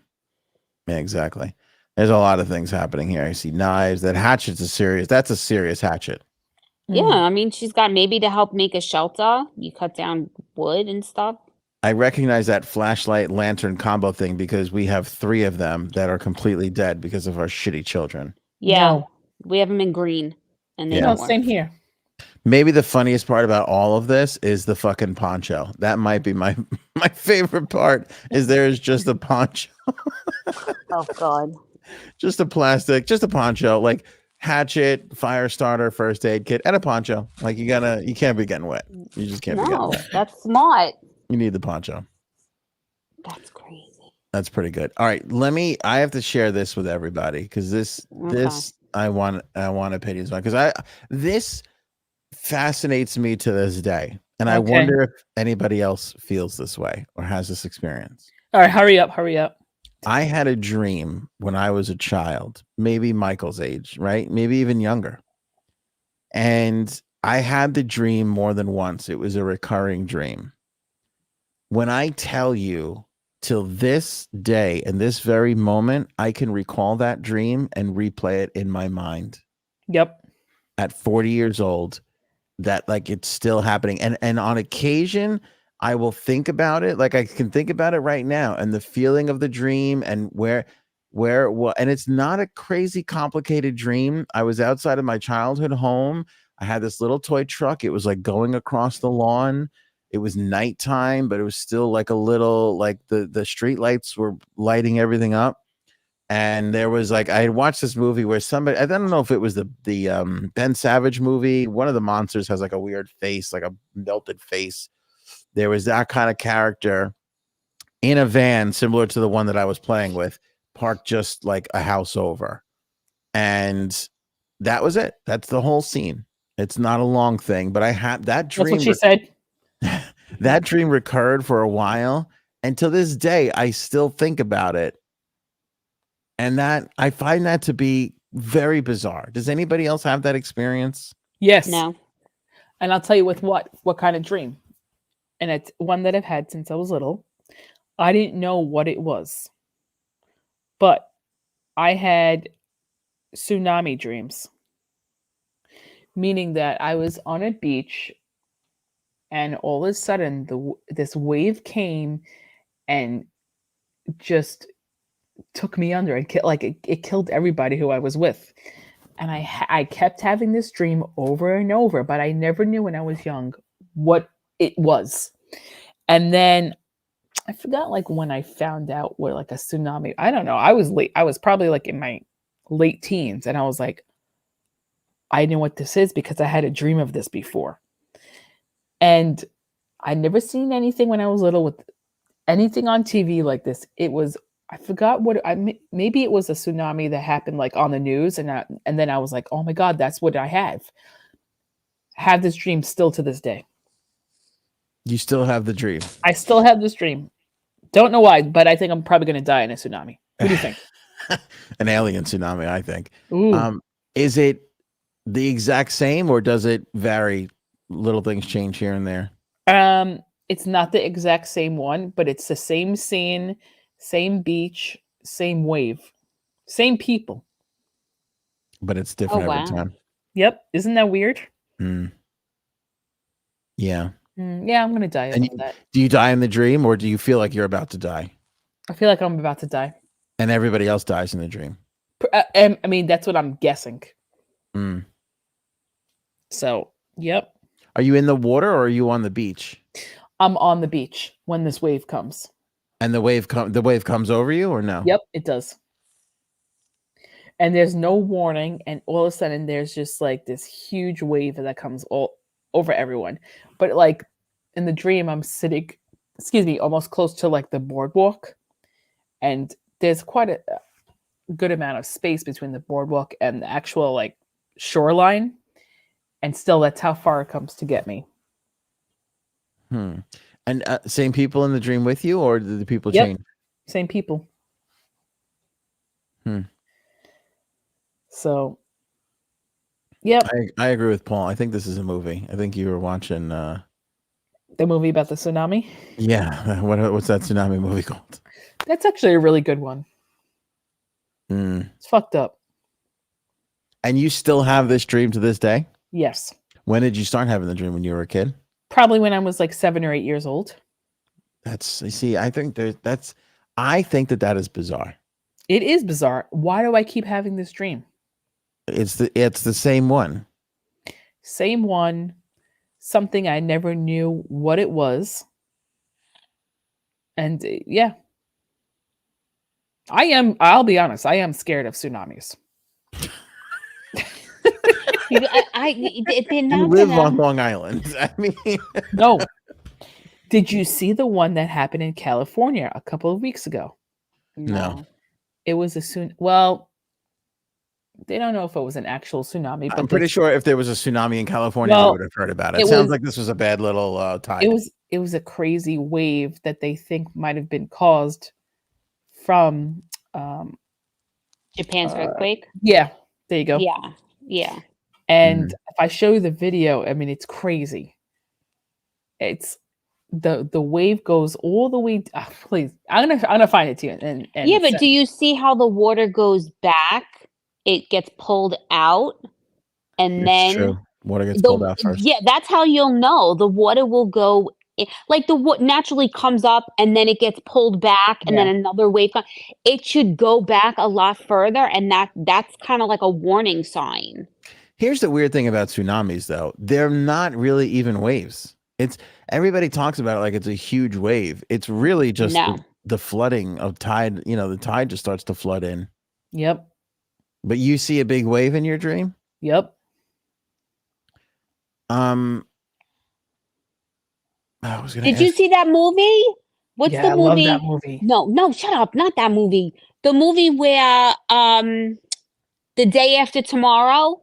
Yeah, exactly. There's a lot of things happening here. I see knives. That hatchet's that's a serious hatchet. Yeah, Mm. I mean, she's got maybe to help make a shelter. You cut down wood and stuff. I recognize that flashlight lantern combo thing because we have 3 of them that are completely dead because of our shitty children. Yeah. No. We have them in green and they Yeah. No, don't work. same here. Maybe the funniest part about all of this is the fucking poncho. That might be my my favorite part is there's just a poncho, Oh, God. just a plastic, just a poncho, like hatchet, fire starter, first aid kit, and a poncho. Like you can't be getting wet. You just can't be getting No, wet. that's smart. You need the poncho. That's crazy. That's pretty good. All right, I have to share this with everybody because this I want opinions on because this fascinates me to this day, and I Okay. wonder if anybody else feels this way or has this experience. All right, hurry up. I had a dream when I was a child, maybe Michael's age, right? Maybe even younger. And I had the dream more than once. It was a recurring dream. When I tell you till this day and this very moment, I can recall that dream and replay it in my mind Yep. at 40 years old, that like it's still happening. And on occasion, I will think about it. Like I can think about it right now and the feeling of the dream and where what, and it's not a crazy complicated dream. I was outside of my childhood home. I had this little toy truck. It was like going across the lawn. It was nighttime, but it was still like a little, like the street lights were lighting everything up. And there was like, I had watched this movie where somebody, I don't know if it was the Ben Savage movie. One of the monsters has like a weird face, like a melted face. There was that kind of character in a van similar to the one that I was playing with, parked just like a house over. And that was it. That's the whole scene. It's not a long thing, but I had that dream. That's what she said. That dream recurred for a while. And to this day, I still think about it. And that I find that to be very bizarre. Does anybody else have that experience? Yes. No. And I'll tell you with what kind of dream. And it's one that I've had since I was little. I didn't know what it was. But I had tsunami dreams. Meaning that I was on a beach and all of a sudden this wave came and just took me under and it killed everybody who I was with. And I kept having this dream over and over, but I never knew when I was young what it was. And then I forgot like when I found out what like a tsunami. I don't know. I was late. I was probably like in my late teens, and I was like, I know what this is because I had a dream of this before. And I'd never seen anything when I was little with anything on TV like this. It was, I forgot what maybe it was a tsunami that happened like on the news, and then I was like, oh my God, that's what I have. Have this dream still to this day. You still have the dream. I still have this dream. Don't know why, but I think I'm probably going to die in a tsunami. What do you think? An alien tsunami, I think. Ooh. Is it the exact same or does it vary? Little things change here and there. It's not the exact same one, but it's the same scene, same beach, same wave, same people. But it's different every time. Yep. Isn't that weird? Yeah. Yeah, I'm gonna die of that. Do you die in the dream or do you feel like you're about to die? I feel like I'm about to die. And everybody else dies in the dream. I mean, that's what I'm guessing. Mm. So, yep. Are you in the water or are you on the beach? I'm on the beach when this wave comes. And the wave comes over you or no? Yep, it does. And there's no warning, and all of a sudden there's just like this huge wave that comes all over everyone. But like in the dream, I'm sitting excuse me, almost close to like the boardwalk, and there's quite a good amount of space between the boardwalk and the actual like shoreline, and still that's how far it comes to get me. And same people in the dream with you, or did the people Yep. change? Same people. So, yep. I agree with Paul. I think this is a movie. I think you were watching. The movie about the tsunami. Yeah, what's that tsunami movie called? That's actually a really good one. It's fucked up. And you still have this dream to this day? Yes. When did you start having the dream? When you were a kid? Probably when I was like 7 or 8 years old. I think that is bizarre. It is bizarre. Why do I keep having this dream? It's the same one. Same one. Something I never knew what it was. And yeah. I'll be honest, I am scared of tsunamis. They're not You live gonna- on Long Island. I mean, No. Did you see the one that happened in California a couple of weeks ago? No. It was well, they don't know if it was an actual tsunami, but I'm pretty sure if there was a tsunami in California, Well, we would have heard about it. It it sounds was- like this was a bad little tide. it was a crazy wave that they think might have been caused from Japan's earthquake. yeah, there you go. Yeah. And if I show you the video, I mean, it's crazy. It's the wave goes all the way. Please, I'm gonna find it to you. And Yeah, but do you see how the water goes back? It gets pulled out, and It's then true. Water gets pulled out first. Yeah, that's how you'll know. The water will go like the what naturally comes up, and then it gets pulled back, and then another wave comes. It should go back a lot further, and that's kind of like a warning sign. Here's the weird thing about tsunamis, though. They're not really even waves. It's everybody talks about it like it's a huge wave. It's really just the flooding of tide. You know, the tide just starts to flood in. Yep. But you see a big wave in your dream? Yep. I was gonna Did you see that movie? What's Yeah, the I love movie? that movie. No, shut up. Not that movie. The movie where The Day After Tomorrow,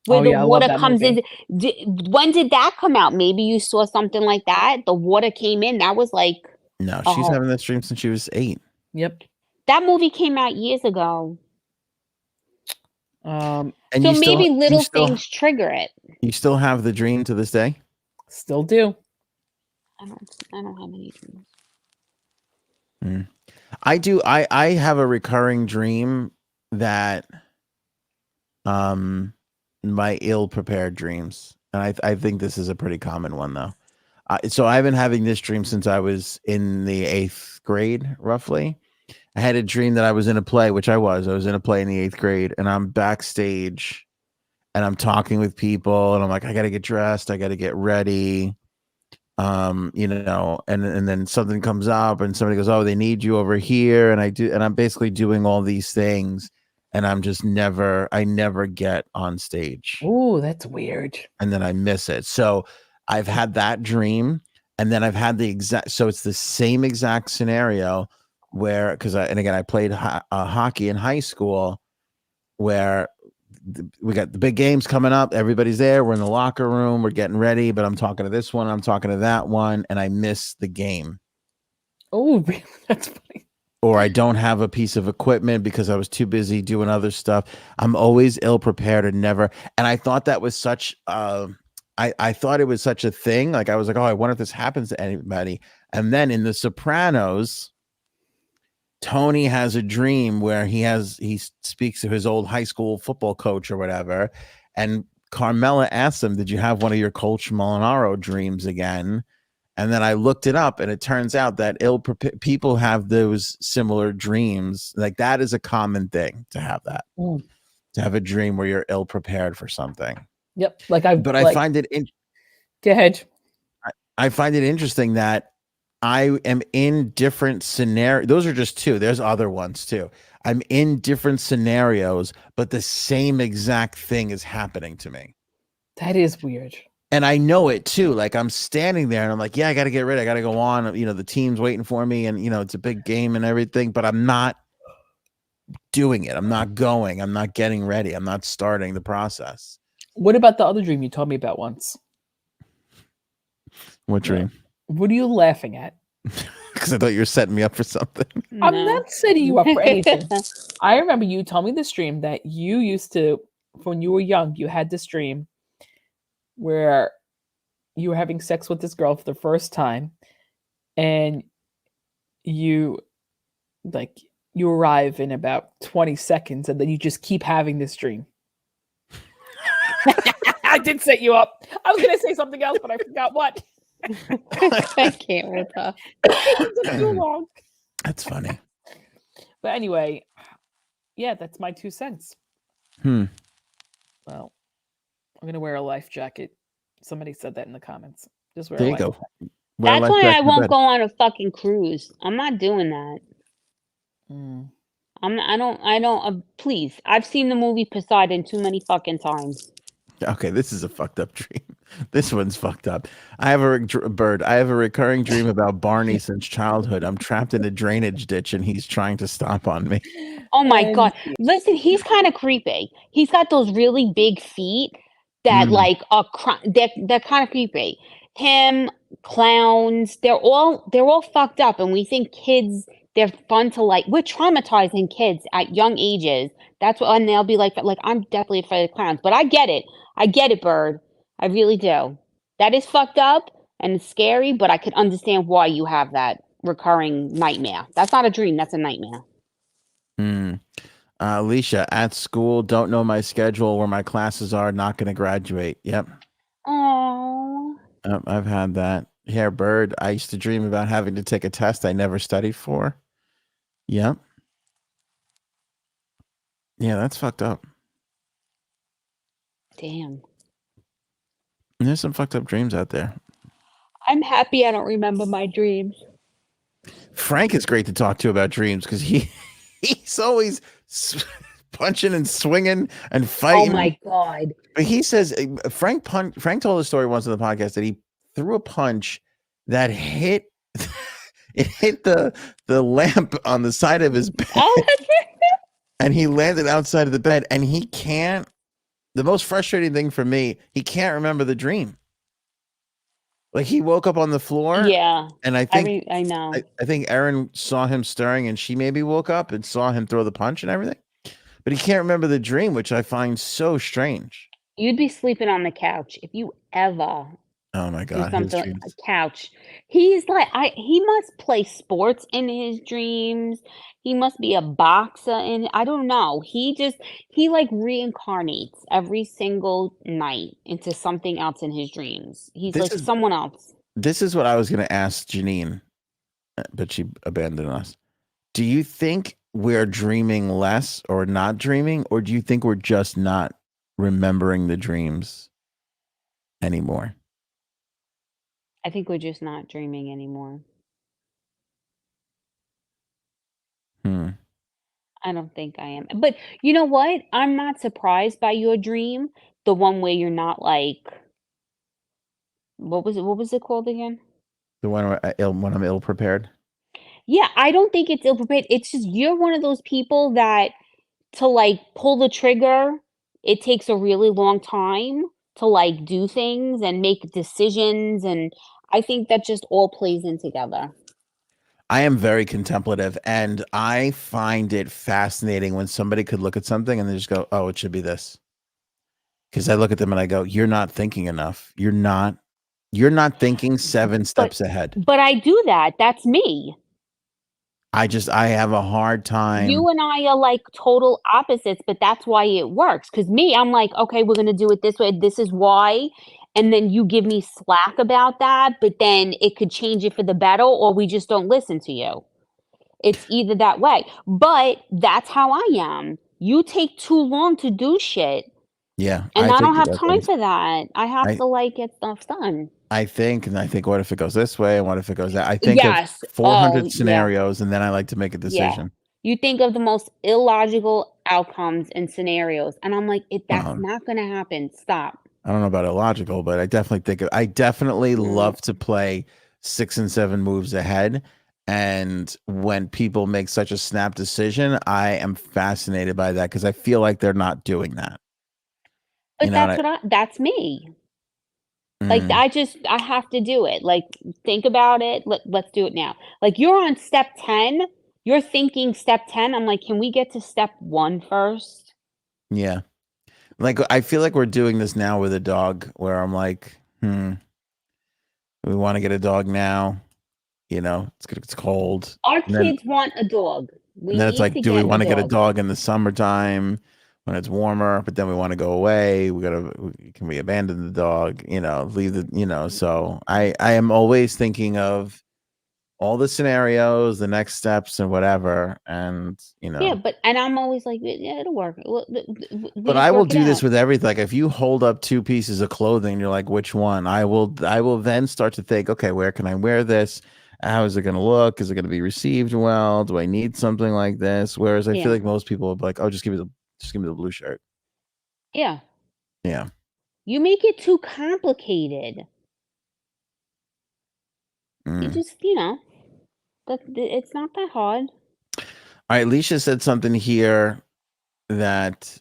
where Oh, the yeah, I love water that comes in. movie. When did that come out? Maybe you saw something like that. The water came in. That was like No, she's having that dream since she was 8. Yep. that movie came out years ago. And So you still- maybe little you still- things trigger it. You still have the dream to this day? Still do. I don't have any dreams. I do. I have a recurring dream that my ill-prepared dreams. And I think this is a pretty common one, though. So I've been having this dream since I was in the 8th grade, roughly. I had a dream that I was in a play, which I was. I was in a play in the 8th grade, and I'm backstage, and I'm talking with people, and I'm like, I got to get dressed. I got to get ready. You know, and then something comes up, and somebody goes, "Oh, they need you over here," and I'm basically doing all these things, and I never get on stage. Oh, that's weird. And then I miss it. So I've had that dream, and then I've had so it's the same exact scenario where, I played hockey in high school, where we got the big games coming up. Everybody's there. We're in the locker room. We're getting ready, but I'm talking to this one. I'm talking to that one, and I miss the game. Oh, really? That's funny. Or I don't have a piece of equipment because I was too busy doing other stuff. I'm always ill prepared and never. And I thought that was such. I thought it was such a thing. Like I was like, oh, I wonder if this happens to anybody. And then in The Sopranos, Tony has a dream where he speaks to his old high school football coach or whatever, and Carmela asks him, "Did you have one of your Coach Molinaro dreams again?" And then I looked it up, and it turns out that people have those similar dreams. Like that is a common thing to have that, to have a dream where you're ill prepared for something. Yep. I find it. Go ahead. I find it interesting that I am in different scenarios. Those are just two. There's other ones too. I'm in different scenarios, but the same exact thing is happening to me. That is weird. And I know it too. Like I'm standing there and I'm like, yeah, I got to get ready. I got to go on. You know, the team's waiting for me and, you know, it's a big game and everything, but I'm not doing it. I'm not going. I'm not getting ready. I'm not starting the process. What about the other dream you told me about once? What dream? What are you laughing at? Because I thought you were setting me up for something. I'm not setting you up for anything. I remember you told me this dream that you used to, when you were young, you had this dream where you were having sex with this girl for the first time, and you arrive in about 20 seconds, and then you just keep having this dream. I did set you up. I was going to say something else, but I forgot what. I can't with her. It took too long. That's funny. But anyway, yeah, that's my 2 cents. Well, I'm going to wear a life jacket. Somebody said that in the comments. Just wear There a you life go. jacket. That's why I won't go on a fucking cruise. I'm not doing that. I don't, please. I've seen the movie Poseidon too many fucking times. Okay, this is a fucked up dream. This one's fucked up. I have a bird. I have a recurring dream about Barney since childhood. I'm trapped in a drainage ditch and he's trying to stomp on me. Oh my God. Listen, he's kind of creepy. He's got those really big feet that like are they're kind of creepy. Him, clowns, they're all fucked up, and we think kids, they're fun to like. We're traumatizing kids at young ages. That's what, and they'll be like I'm definitely afraid of clowns. But I get it, Bird. I really do. That is fucked up and it's scary, but I could understand why you have that recurring nightmare. That's not a dream, that's a nightmare. Alicia, at school, don't know my schedule, where my classes are, not going to graduate. Yep. Oh. I've had that. Here, Bird, I used to dream about having to take a test I never studied for. Yep. Yeah, that's fucked up. Damn. And there's some fucked up dreams out there. I'm happy I don't remember my dreams. Frank is great to talk to about dreams because he's always punching and swinging and fighting. Oh my God. But he says Frank told a story once on the podcast that he threw a punch that hit it hit the lamp on the side of his bed. Oh, that's right. And he landed outside of the bed, and he can't. The most frustrating thing for me, he can't remember the dream. Like he woke up on the floor. Yeah. And I think I know. I think Erin saw him stirring, and she maybe woke up and saw him throw the punch and everything. But he can't remember the dream, which I find so strange. You'd be sleeping on the couch if you ever Oh my do God. something like a couch. He's like he must play sports in his dreams. He must be a boxer, and I don't know. He like reincarnates every single night into something else in his dreams. He's like someone else. This is what I was going to ask Janine, but she abandoned us. Do you think we're dreaming less or not dreaming, or do you think we're just not remembering the dreams anymore? I think we're just not dreaming anymore. I don't think I am. But you know what? I'm not surprised by your dream. The one where you're not like, what was it called again? The one when I'm ill prepared. Yeah, I don't think it's ill prepared. It's just you're one of those people that to like pull the trigger, it takes a really long time to like do things and make decisions, and I think that just all plays in together. I am very contemplative, and I find it fascinating when somebody could look at something and they just go, "Oh, it should be this." Because I look at them and I go, "You're not thinking enough. You're not thinking 7 steps ahead." But I do that. That's me. I have a hard time. You and I are like total opposites, but that's why it works. Because me, I'm like, okay, we're gonna do it this way. This is why. And then you give me slack about that, but then it could change it for the better, or we just don't listen to you. It's either that way. But that's how I am. You take too long to do shit. Yeah. And I don't have time for that. I have to like get stuff done. I think, what if it goes this way? And what if it goes that? I think of 400 scenarios, and then I like to make a decision. You think of the most illogical outcomes and scenarios. And I'm like, that's not going to happen. Stop. I don't know about illogical, but I definitely think I definitely Mm. love to play 6 and 7 moves ahead. And when people make such a snap decision, I am fascinated by that because I feel like they're not doing that. But You know, and that's me. Like, Mm. I have to do it. Like, think about it. Let's do it now. Like, you're on step 10. You're thinking step 10. I'm like, can we get to step 1 first? Yeah. Like, I feel like we're doing this now with a dog where I'm like, we want to get a dog now. You know, it's cold. Our And then, kids want a dog. We and then it's need like, to do we get a want to get a dog. dog in the summertime when it's warmer? But then we want to go away. Can we abandon the dog? You know, leave the, you know. So I am always thinking of all the scenarios, the next steps, and whatever. And you Yeah, know, and I'm always like, yeah, it'll work. We but just I will work it do this out. with everything. Like if you hold up 2 pieces of clothing, you're like, which one? I will then start to think, okay, where can I wear this? How is it going to look? Is it going to be received well? Do I need something like this? Whereas I feel Yeah. like most people will be like, oh, just give me the blue shirt. Yeah. Yeah. You make it too complicated. You Mm. just, it's not that hard. All right. Leisha said something here that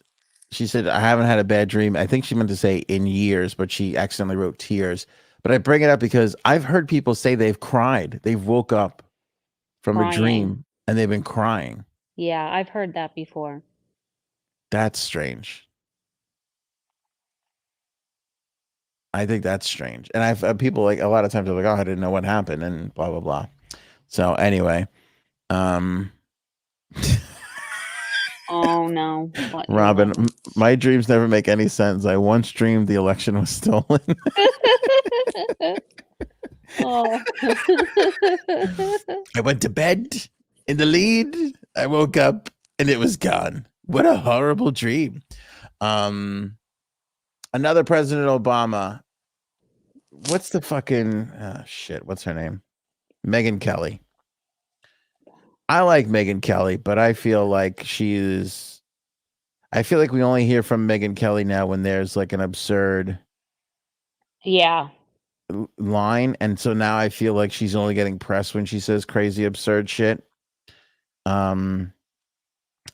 she said, I haven't had a bad dream. I think she meant to say in years, but she accidentally wrote tears. But I bring it up because I've heard people say they've cried. They've woke up from a Crying. dream and they've been crying. Yeah, I've heard that before. That's strange. I think that's strange. And I've people like a lot of times are like, oh, I didn't know what happened and blah, blah, blah. So anyway, Oh no. Robin, my dreams never make any sense. I once dreamed the election was stolen. Oh. I went to bed in the lead. I woke up and it was gone. What a horrible dream. Another President Obama. What's the fucking shit? What's her name? Megyn Kelly. I like Megyn Kelly, but I feel like I feel like we only hear from Megyn Kelly now when there's like an absurd Yeah. line, and so now I feel like she's only getting press when she says crazy absurd shit. I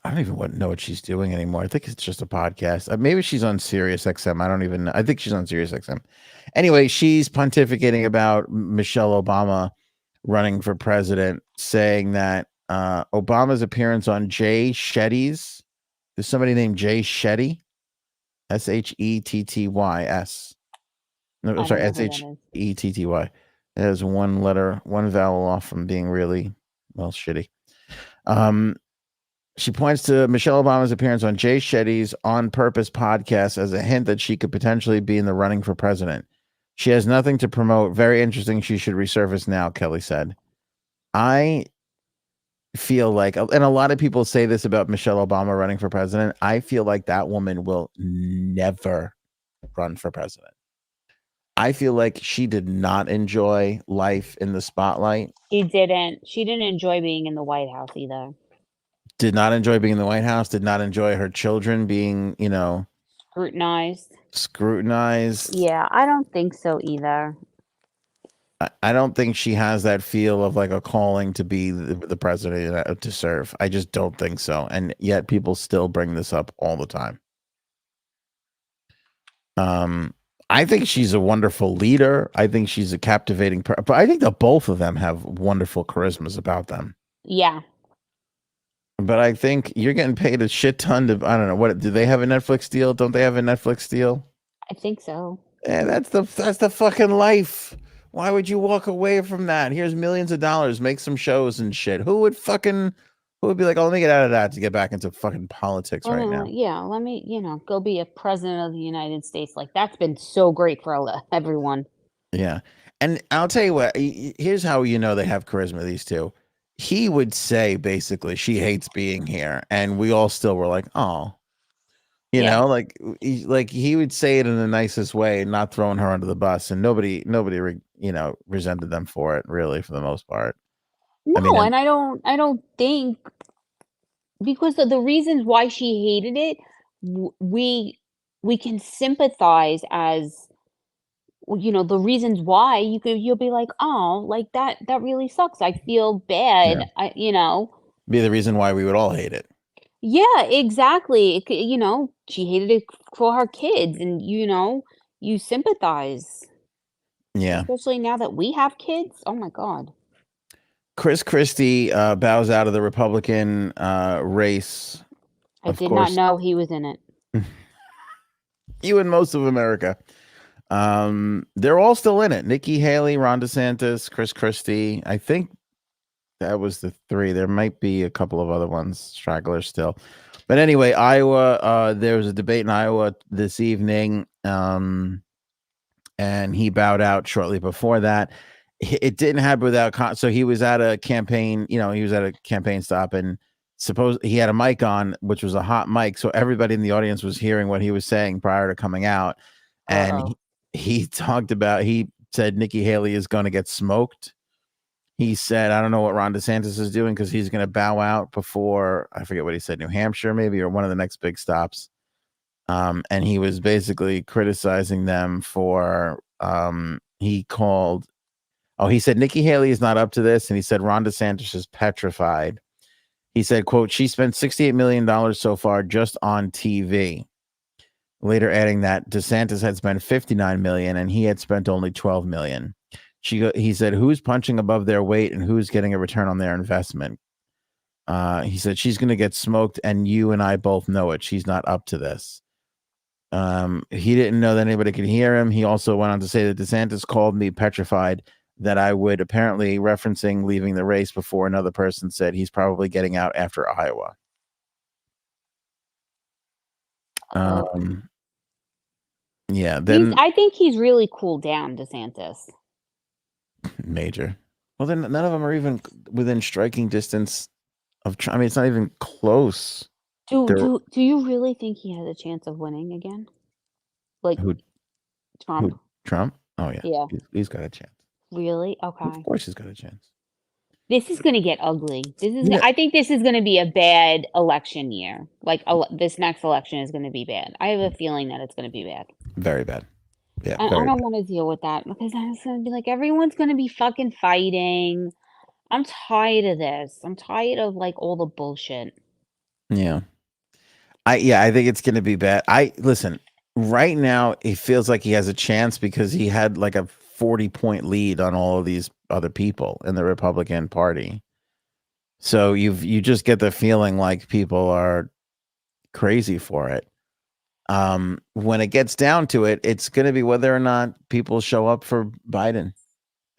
don't even know what she's doing anymore. I think it's just a podcast. Maybe she's on Sirius XM. I don't even know. I think she's on Sirius XM. Anyway, she's pontificating about Michelle Obama running for president, saying that Obama's appearance on Jay Shetty's. There's somebody named Jay Shetty, Shetty's. No, I'm sorry, Shetty. It has one letter, one vowel off from being really, well, shitty. She points to Michelle Obama's appearance on Jay Shetty's On Purpose podcast as a hint that she could potentially be in the running for president. She has nothing to promote. Very interesting. She should resurface now, Kelly said. I feel like, and a lot of people say this about Michelle Obama running for president, I feel like that woman will never run for president. I feel like she did not enjoy life in the spotlight. She didn't enjoy being in the White House either. Did not enjoy being in the White House, did not enjoy her children being, scrutinized. Yeah, I don't think so either. I don't think she has that feel of like a calling to be the president to serve. I just don't think so. And yet people still bring this up all the time. I think she's a wonderful leader. I think she's a captivating, but I think that both of them have wonderful charismas about them. Yeah. But I think you're getting paid a shit ton to, I don't know, what, do they have a Netflix deal? Don't they have a Netflix deal? I think so. Yeah, that's the fucking life. Why would you walk away from that? Here's millions of dollars, make some shows and shit. Who would be like, oh, let me get out of that to get back into fucking politics right now? Yeah, let me, go be a president of the United States. Like, that's been so great for everyone. Yeah. And I'll tell you what, here's how you know they have charisma, these two. He would say basically she hates being here, and we all still were like, oh, you know, like he would say it in the nicest way, not throwing her under the bus, and nobody resented them for it, really, for the most part. No, and I don't think, because of the reasons why she hated it, we we can sympathize as, you know, the reasons why. You'll be like, oh, like that really sucks. I feel bad. You know. Be the reason why we would all hate it. Yeah, exactly. You know, she hated it for her kids, and you know, you sympathize. Yeah. Especially now that we have kids. Oh my God. Christie bows out of the Republican race. I Of did course. not know he was in it. You and most of America. They're all still in it. Nikki Haley, Ron DeSantis, Christie. I think that was the three. There might be a couple of other ones, stragglers still. But anyway, Iowa, there was a debate in Iowa this evening. And he bowed out shortly before that. It didn't happen without so he was at a campaign, he was at a campaign stop, and suppose he had a mic on, which was a hot mic, so everybody in the audience was hearing what he was saying prior to coming out. And he said Nikki Haley is going to get smoked. He said, I don't know what Ron DeSantis is doing because he's going to bow out before, I forget what he said, New Hampshire maybe, or one of the next big stops. And he was basically criticizing them for, he said Nikki Haley is not up to this. And he said Ron DeSantis is petrified. He said, quote, she spent $68 million so far just on TV. Later adding that DeSantis had spent $59 million and he had spent only $12 million. He said, who's punching above their weight and who's getting a return on their investment? He said, she's going to get smoked and you and I both know it. She's not up to this. He didn't know that anybody could hear him. He also went on to say that DeSantis called me petrified that I would, apparently referencing leaving the race before another person said he's probably getting out after Iowa. Yeah, then I think he's really cooled down, DeSantis. Major. Well, then none of them are even within striking distance of Trump. I mean, it's not even close. Do you really think he has a chance of winning again? Like Trump? Trump? Oh yeah. Yeah. He's got a chance. Really? Okay. Of course he's got a chance. This is going to get ugly. I think this is going to be a bad election year. Like this next election is going to be bad. I have a feeling that it's going to be bad. Very bad. Yeah. I don't want to deal with that because then it's going to be like everyone's going to be fucking fighting. I'm tired of this. I'm tired of like all the bullshit. Yeah. I think it's going to be bad. Listen, right now it feels like he has a chance because he had like a 40-point lead on all of these other people in the Republican Party. So you just get the feeling like people are crazy for it. When it gets down to it, it's going to be whether or not people show up for Biden.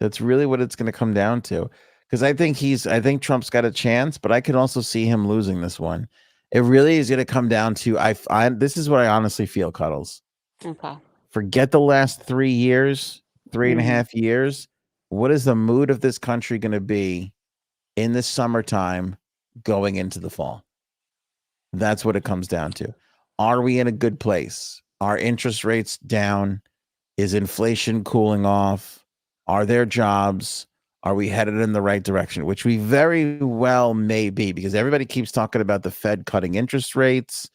That's really what it's going to come down to. Because I think Trump's got a chance, but I could also see him losing this one. It really is going to come down to this is what I honestly feel, Cuddles. Okay. Forget the last 3 years, 3.5 years. What is the mood of this country going to be in the summertime going into the fall? That's what it comes down to. Are we in a good place? Are interest rates down? Is inflation cooling off? Are there jobs? Are we headed in the right direction? Which we very well may be, because everybody keeps talking about the Fed cutting interest rates,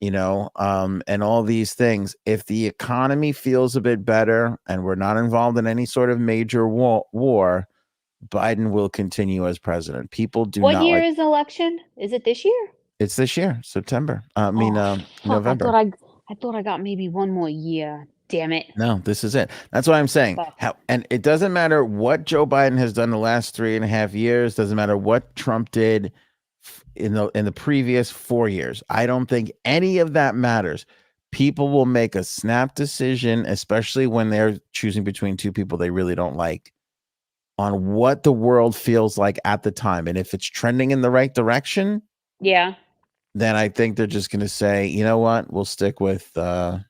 and all these things. If the economy feels a bit better and we're not involved in any sort of major war, Biden will continue as president. People do not. What year is the election? Is it this year? It's this year, September. November. I thought I got maybe one more year. Damn it. No, this is it. That's what I'm saying. And it doesn't matter what Joe Biden has done the last 3.5 years. Doesn't matter what Trump did in the previous 4 years. I don't think any of that matters. People will make a snap decision, especially when they're choosing between two people they really don't like, on what the world feels like at the time. And if it's trending in the right direction, then I think they're just going to say, you know what, we'll stick with Trump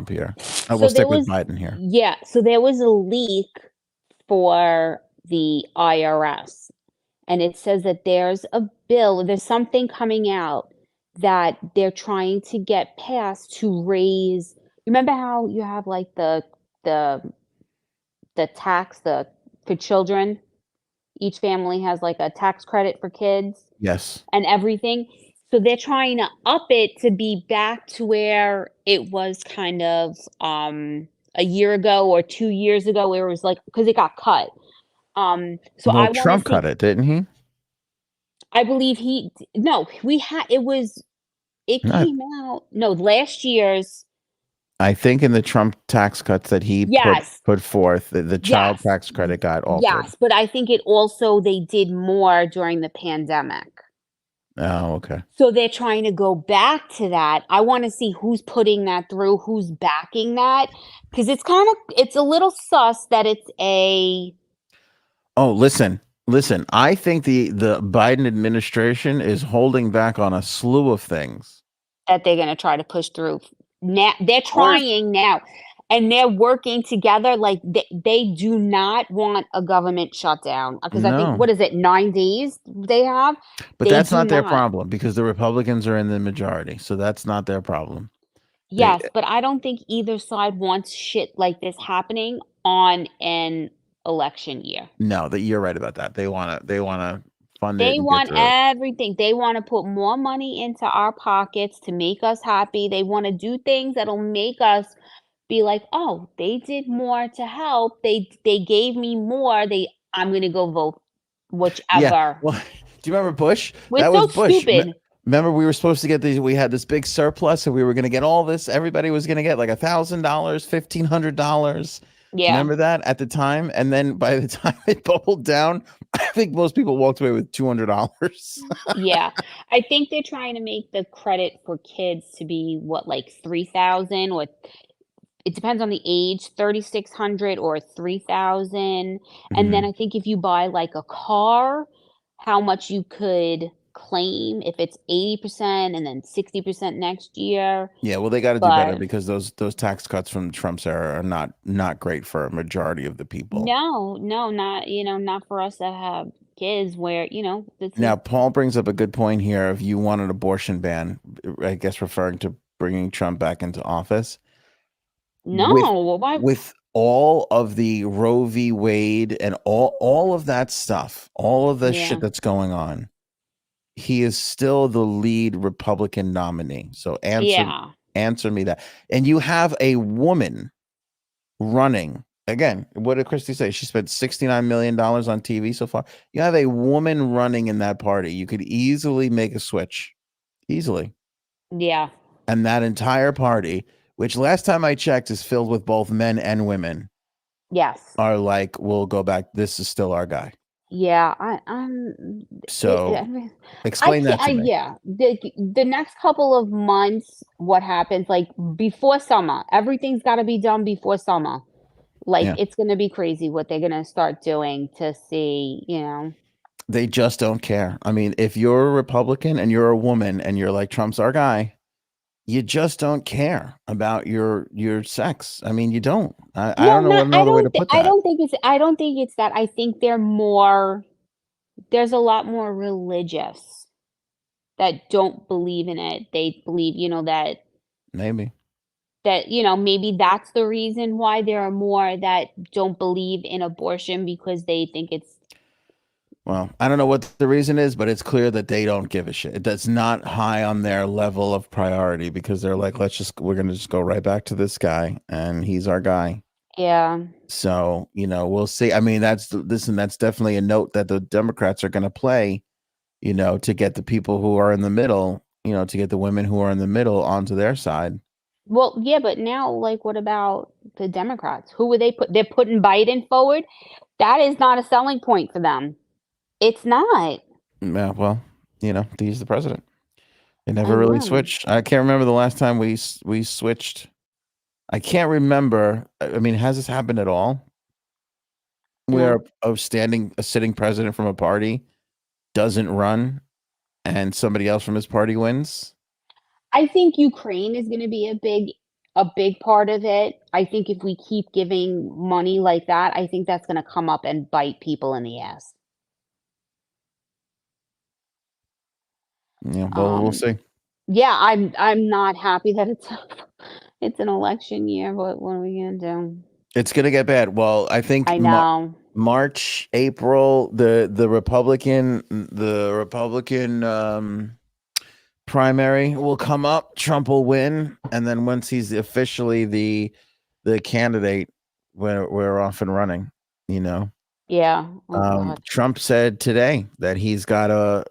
here. We'll stick with Biden here. Yeah. So there was a leak for the IRS, and it says that there's something coming out that they're trying to get passed to raise. Remember how you have like the tax for children? Each family has like a tax credit for kids. Yes. And everything. So they're trying to up it to be back to where it was kind of a year ago or 2 years ago, where it was like, because it got cut. So Well, I want to Trump see. cut it, didn't he? I believe no, we had it No, came out no last year's. I think in the Trump tax cuts that he Yes, put forth, the child yes, tax credit got altered. yes, but I think it also they did more during the pandemic. Oh, okay. So they're trying to go back to that. I want to see who's putting that through, who's backing that, because it's a little sus that it's a. Oh, listen. I think the Biden administration is holding back on a slew of things. That they're going to try to push through. Now they're course. trying now, and they're working together. Like they do not want a government shutdown, because I think, No. what is it, 9 days they have? But They that's do not their not. problem because the Republicans are in the majority. So that's not their problem. Yes, but I don't think either side wants shit like this happening on an election year. No, that you're right about that. They want to fund it They and get want through it. everything. They want to put more money into our pockets to make us happy. They want to do things that'll make us be like, "Oh, they did more to help. They gave me more. I'm going to go vote Yeah. whichever." Well, do you remember Bush? We're That so was Bush. stupid. Remember, we were supposed to get these. We had this big surplus, and we were going to get all this. Everybody was going to get like $1,000, $1,500. Yeah. Remember that at the time? And then by the time it bubbled down, I think most people walked away with $200. Yeah. I think they're trying to make the credit for kids to be what, like 3,000, or it depends on the age, 3,600 or 3,000. And then I think if you buy like a car, how much you could claim if it's 80% and then 60% next year. Yeah, well, they got to do better But because those tax cuts from Trump's era are not great for a majority of the people. no, not for us that have kids where, this Now, is Paul brings up a good point here. If you want an abortion ban, I guess referring to bringing Trump back into office. no. Why? With all of the Roe v. Wade and all of that stuff, all of the Yeah. shit that's going on, he is still the lead Republican nominee. So Yeah. answer me that. And you have a woman running. Again, what did Christie say? She spent $69 million on TV so far. You have a woman running in that party. You could easily make a switch. Easily. Yeah. And that entire party, which last time I checked is filled with both men and women, Yes. are like, we'll go back. This is still our guy. Yeah. So explain that to me. Yeah. The next couple of months, what happens, like before summer, everything's got to be done before summer. Like, Yeah. it's going to be crazy what they're going to start doing to see, They just don't care. I mean, if you're a Republican and you're a woman and you're like, Trump's our guy, you just don't care about your sex. I mean, you don't. I don't know another way to put that. I don't think it's that. I think there's a lot more religious that don't believe in it. They believe, that Maybe. maybe that's the reason why there are more that don't believe in abortion, because they think it's. Well, I don't know what the reason is, but it's clear that they don't give a shit. That's not high on their level of priority because they're like, we're going to just go right back to this guy and he's our guy. Yeah. So, we'll see. I mean, that's definitely a note that the Democrats are going to play, to get the people who are in the middle, to get the women who are in the middle onto their side. Well, yeah, but now, like, what about the Democrats? Who would they put? They're putting Biden forward. That is not a selling point for them. It's not. Yeah, well, he's the president. They never really switched. I can't remember the last time we switched. I can't remember. I mean, has this happened at all? Where a sitting president from a party doesn't run and somebody else from his party wins? I think Ukraine is going to be a big part of it. I think if we keep giving money like that, I think that's going to come up and bite people in the ass. Yeah, well, we'll see. Yeah, I'm not happy that it's an election year, but what are we gonna do? It's gonna get bad. Well, I think I know. March, April, the Republican primary will come up, Trump will win, and then once he's officially the candidate, we're off and running. You know, Yeah. Oh God. Trump said today that he's got a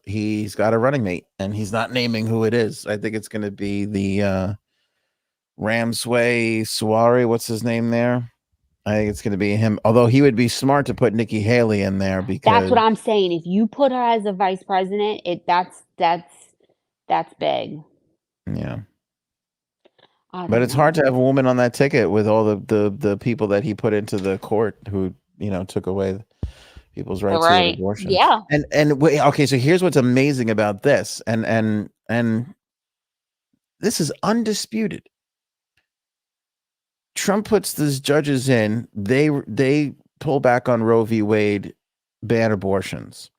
running mate, and he's not naming who it is. I think it's going to be the Ramsway Suwari. What's his name there? I think it's going to be him. Although he would be smart to put Nikki Haley in there because That's what I'm saying. If you put her as a vice president, that's big. yeah. I But don't it's hard know. to have a woman on that ticket with all the people that he put into the court who took away people's rights to get Right. abortion. Yeah. And wait, okay, so here's what's amazing about this, and this is undisputed. Trump puts these judges in. They pull back on Roe v. Wade, ban abortions.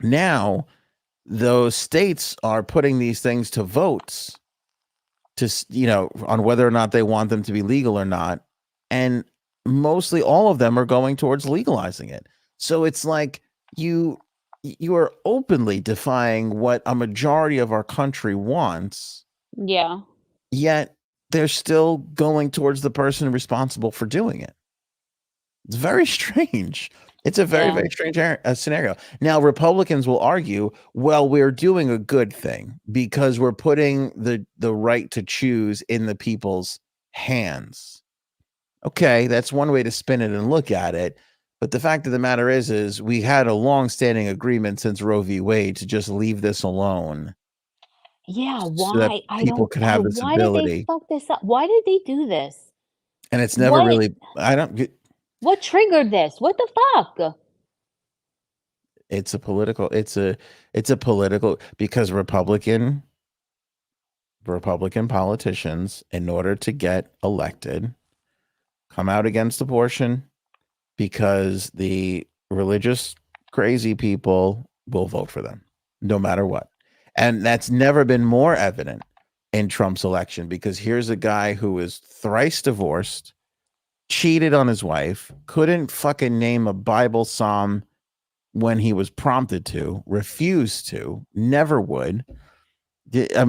Now, those states are putting these things to votes to on whether or not they want them to be legal or not, and mostly all of them are going towards legalizing it. So it's like you are openly defying what a majority of our country wants, Yeah. yet they're still going towards the person responsible for doing it. It's very strange. It's a very, Yeah. very strange scenario. Now, Republicans will argue, well, we're doing a good thing because we're putting the right to choose in the people's hands. Okay, that's one way to spin it and look at it. But the fact of the matter is we had a long-standing agreement since Roe v. Wade to just leave this alone. Yeah. So that Why? I people don't. could have this Why did they ability. fuck this up? Why did they do this? And it's never What? really, I don't get, What triggered this? What the fuck? it's a political, because Republican politicians, in order to get elected, come out against abortion because the religious crazy people will vote for them no matter what. And that's never been more evident in Trump's election, because here's a guy who is thrice divorced, cheated on his wife, couldn't fucking name a Bible psalm when he was prompted to, refused to, never would. That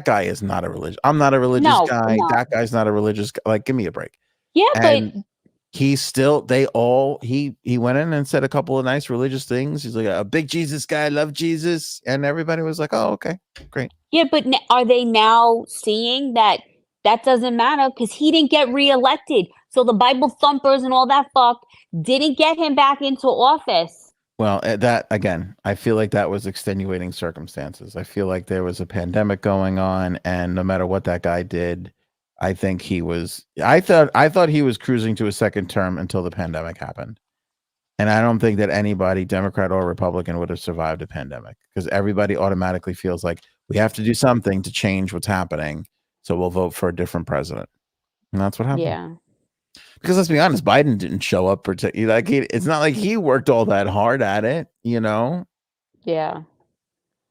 guy is not a religious. I'm not a religious No. guy. No. That guy's not a religious guy. Like, give me a break. Yeah, And but he's still, he went in and said a couple of nice religious things. He's like a big Jesus guy, love Jesus. And everybody was like, oh, okay, great. yeah, but are they now seeing that doesn't matter because he didn't get reelected? So the Bible thumpers and all that fuck didn't get him back into office. Well, that again, I feel like that was extenuating circumstances. I feel like there was a pandemic going on, and no matter what that guy did, I think he was. I thought he was cruising to a second term until the pandemic happened, and I don't think that anybody, Democrat or Republican, would have survived a pandemic, because everybody automatically feels like we have to do something to change what's happening, so we'll vote for a different president, and that's what happened. Yeah. Because let's be honest, Biden didn't show up it's not like he worked all that hard at it, Yeah.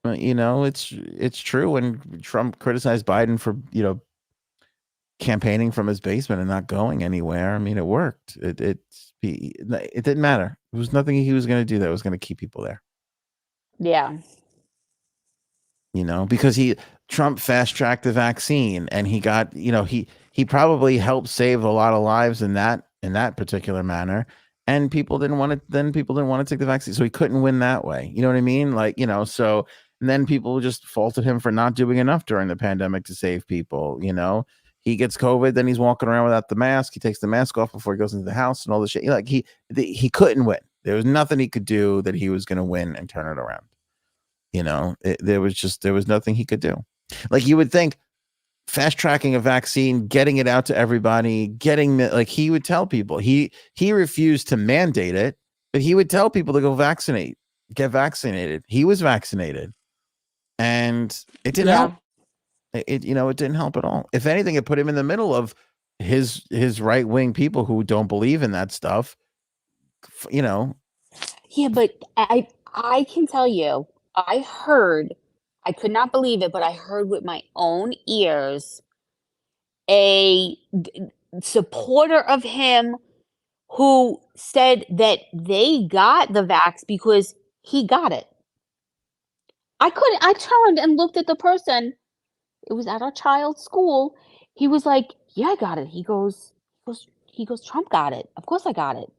But, it's true when Trump criticized Biden for, campaigning from his basement and not going anywhere. I mean, it worked. It didn't matter. There was nothing he was going to do that was going to keep people there. Yeah. Because Trump fast-tracked the vaccine, and he got, he probably helped save a lot of lives in that particular manner. And people didn't want to take the vaccine. So he couldn't win that way. You know what I mean? So, and then people just faulted him for not doing enough during the pandemic to save people. He gets COVID, then he's walking around without the mask. He takes the mask off before he goes into the house and all this shit. He couldn't win. There was nothing he could do that he was going to win and turn it around. There was nothing he could do. Like, you would think fast tracking a vaccine, getting it out to everybody, he would tell people, he refused to mandate it, but he would tell people to get vaccinated. He was vaccinated, and it didn't help. It didn't help at all. If anything, it put him in the middle of his right-wing people who don't believe in that stuff. Yeah, but I can tell you, I could not believe it, but I heard with my own ears a supporter of him who said that they got the vax because he got it. I turned and looked at the person. It was at our child's school. He was like, "Yeah, I got it." He goes, "Trump got it. Of course I got it."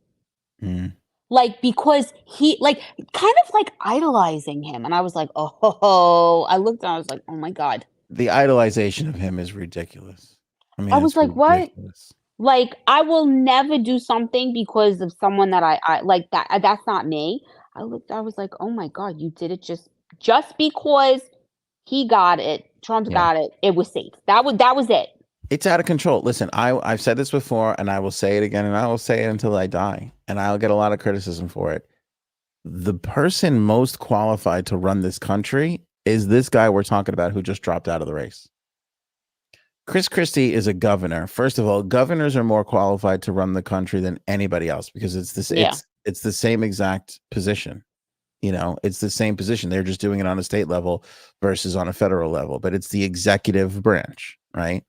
Mm. Like, because he like kind of like idolizing him. And I was like, oh, I looked and I was like, oh my God. The idolization of him is ridiculous. I mean, I was it's like, what? ridiculous. Like, I will never do something because of someone that I like that. That's not me. I was like, oh my God, you did it just because he got it. Trump's Yeah. got it. It was safe. That was it. It's out of control. Listen, I've said this before, and I will say it again, and I will say it until I die, and I'll get a lot of criticism for it. The person most qualified to run this country is this guy we're talking about who just dropped out of the race. Chris Christie is a governor. First of all, governors are more qualified to run the country than anybody else because it's the same exact position. You know, it's the same position. They're just doing it on a state level versus on a federal level, but it's the executive branch, right?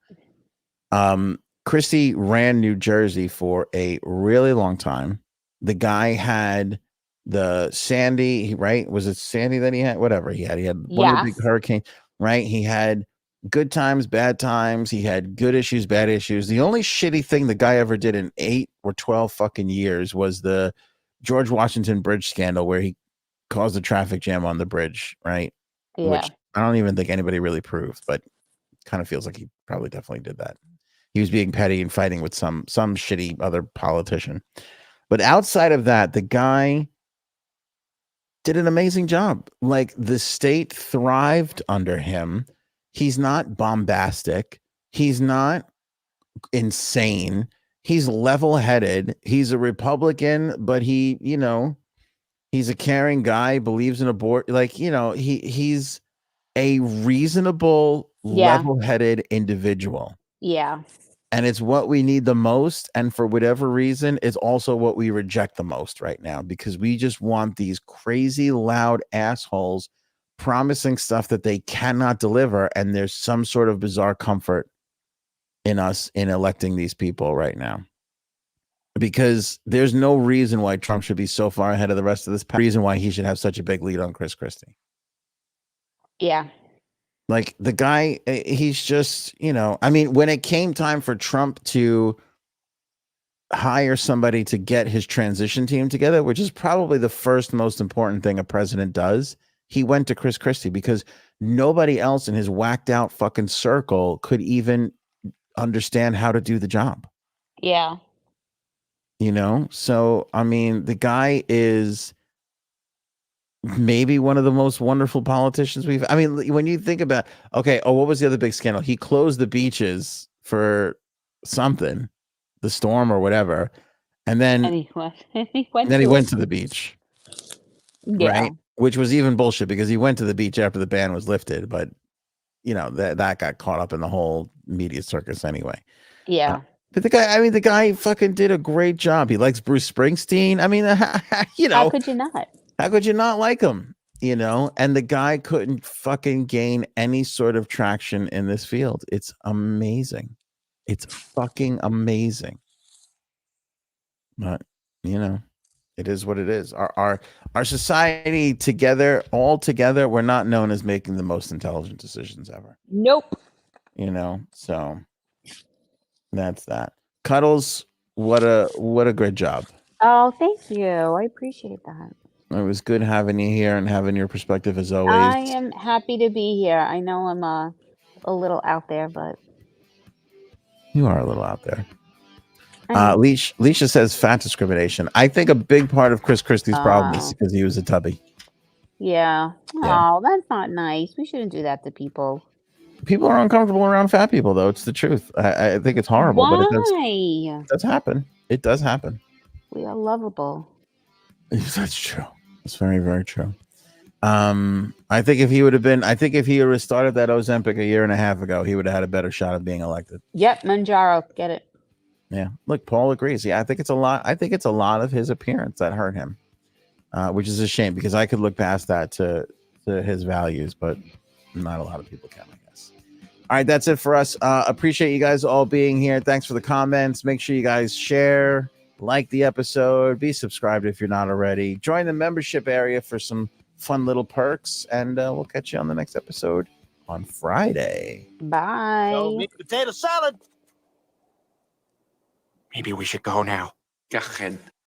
Christie ran New Jersey for a really long time. The guy had the Sandy, right? Was it Sandy that he had? Whatever he had. He had one of the big hurricanes, right? He had good times, bad times. He had good issues, bad issues. The only shitty thing the guy ever did in 8 or 12 fucking years was the George Washington Bridge scandal where he caused a traffic jam on the bridge, right? Yeah. Which I don't even think anybody really proved, but kind of feels like he probably definitely did that. He was being petty and fighting with some shitty other politician. But outside of that, the guy did an amazing job. Like, the state thrived under him. He's not bombastic. He's not insane. He's level-headed. He's a Republican, but he, you know, he's a caring guy, believes in abortion. Like, you know, he's a reasonable, level-headed individual. Yeah. And it's what we need the most. And for whatever reason, it's also what we reject the most right now because we just want these crazy, loud assholes promising stuff that they cannot deliver. And there's some sort of bizarre comfort in us in electing these people right now. Because there's no reason why Trump should be so far ahead of the rest of this. Reason why he should have such a big lead on Chris Christie. Yeah. Like, the guy, he's just, you know, I mean, when it came time for Trump to hire somebody to get his transition team together, which is probably the first most important thing a president does, he went to Chris Christie because nobody else in his whacked out fucking circle could even understand how to do the job. Yeah. You know? So, I mean, the guy is maybe one of the most wonderful politicians I mean, when you think about, okay, what was the other big scandal? He closed the beaches for something, the storm or whatever. And then And he went to the beach. Yeah. Right? Which was even bullshit because he went to the beach after the ban was lifted, but you know, that got caught up in the whole media circus anyway. Yeah. But the guy fucking did a great job. He likes Bruce Springsteen. I mean, you know, How could you not? How could you not like him? You know, and the guy couldn't fucking gain any sort of traction in this field. It's amazing. It's fucking amazing. But, you know, it is what it is. Our society together, all together, we're not known as making the most intelligent decisions ever. Nope. You know, so that's that. Cuddles, what a great job. Oh, thank you. I appreciate that. It was good having you here and having your perspective as always. I am happy to be here. I know I'm a little out there, but you are a little out there. Leisha says fat discrimination. I think a big part of Chris Christie's problem is because he was a tubby. Yeah. Yeah. Oh, that's not nice. We shouldn't do that to people. People are uncomfortable around fat people, though. It's the truth. I think it's horrible, Why? but it does happen. It does happen. We are lovable. That's true. It's very, very true. I think if he would have started that Ozempic a year and a half ago, he would have had a better shot of being elected. Yep, Manjaro, get it. Yeah. Look, Paul agrees. Yeah, I think it's a lot. I think it's a lot of his appearance that hurt him, which is a shame because I could look past that to his values, but not a lot of people can, I guess. All right, that's it for us. Appreciate you guys all being here. Thanks for the comments. Make sure you guys share, like the episode, be subscribed if you're not already. Join the membership area for some fun little perks, and we'll catch you on the next episode on Friday. Bye. meat potato salad. Maybe we should go now. Go ahead.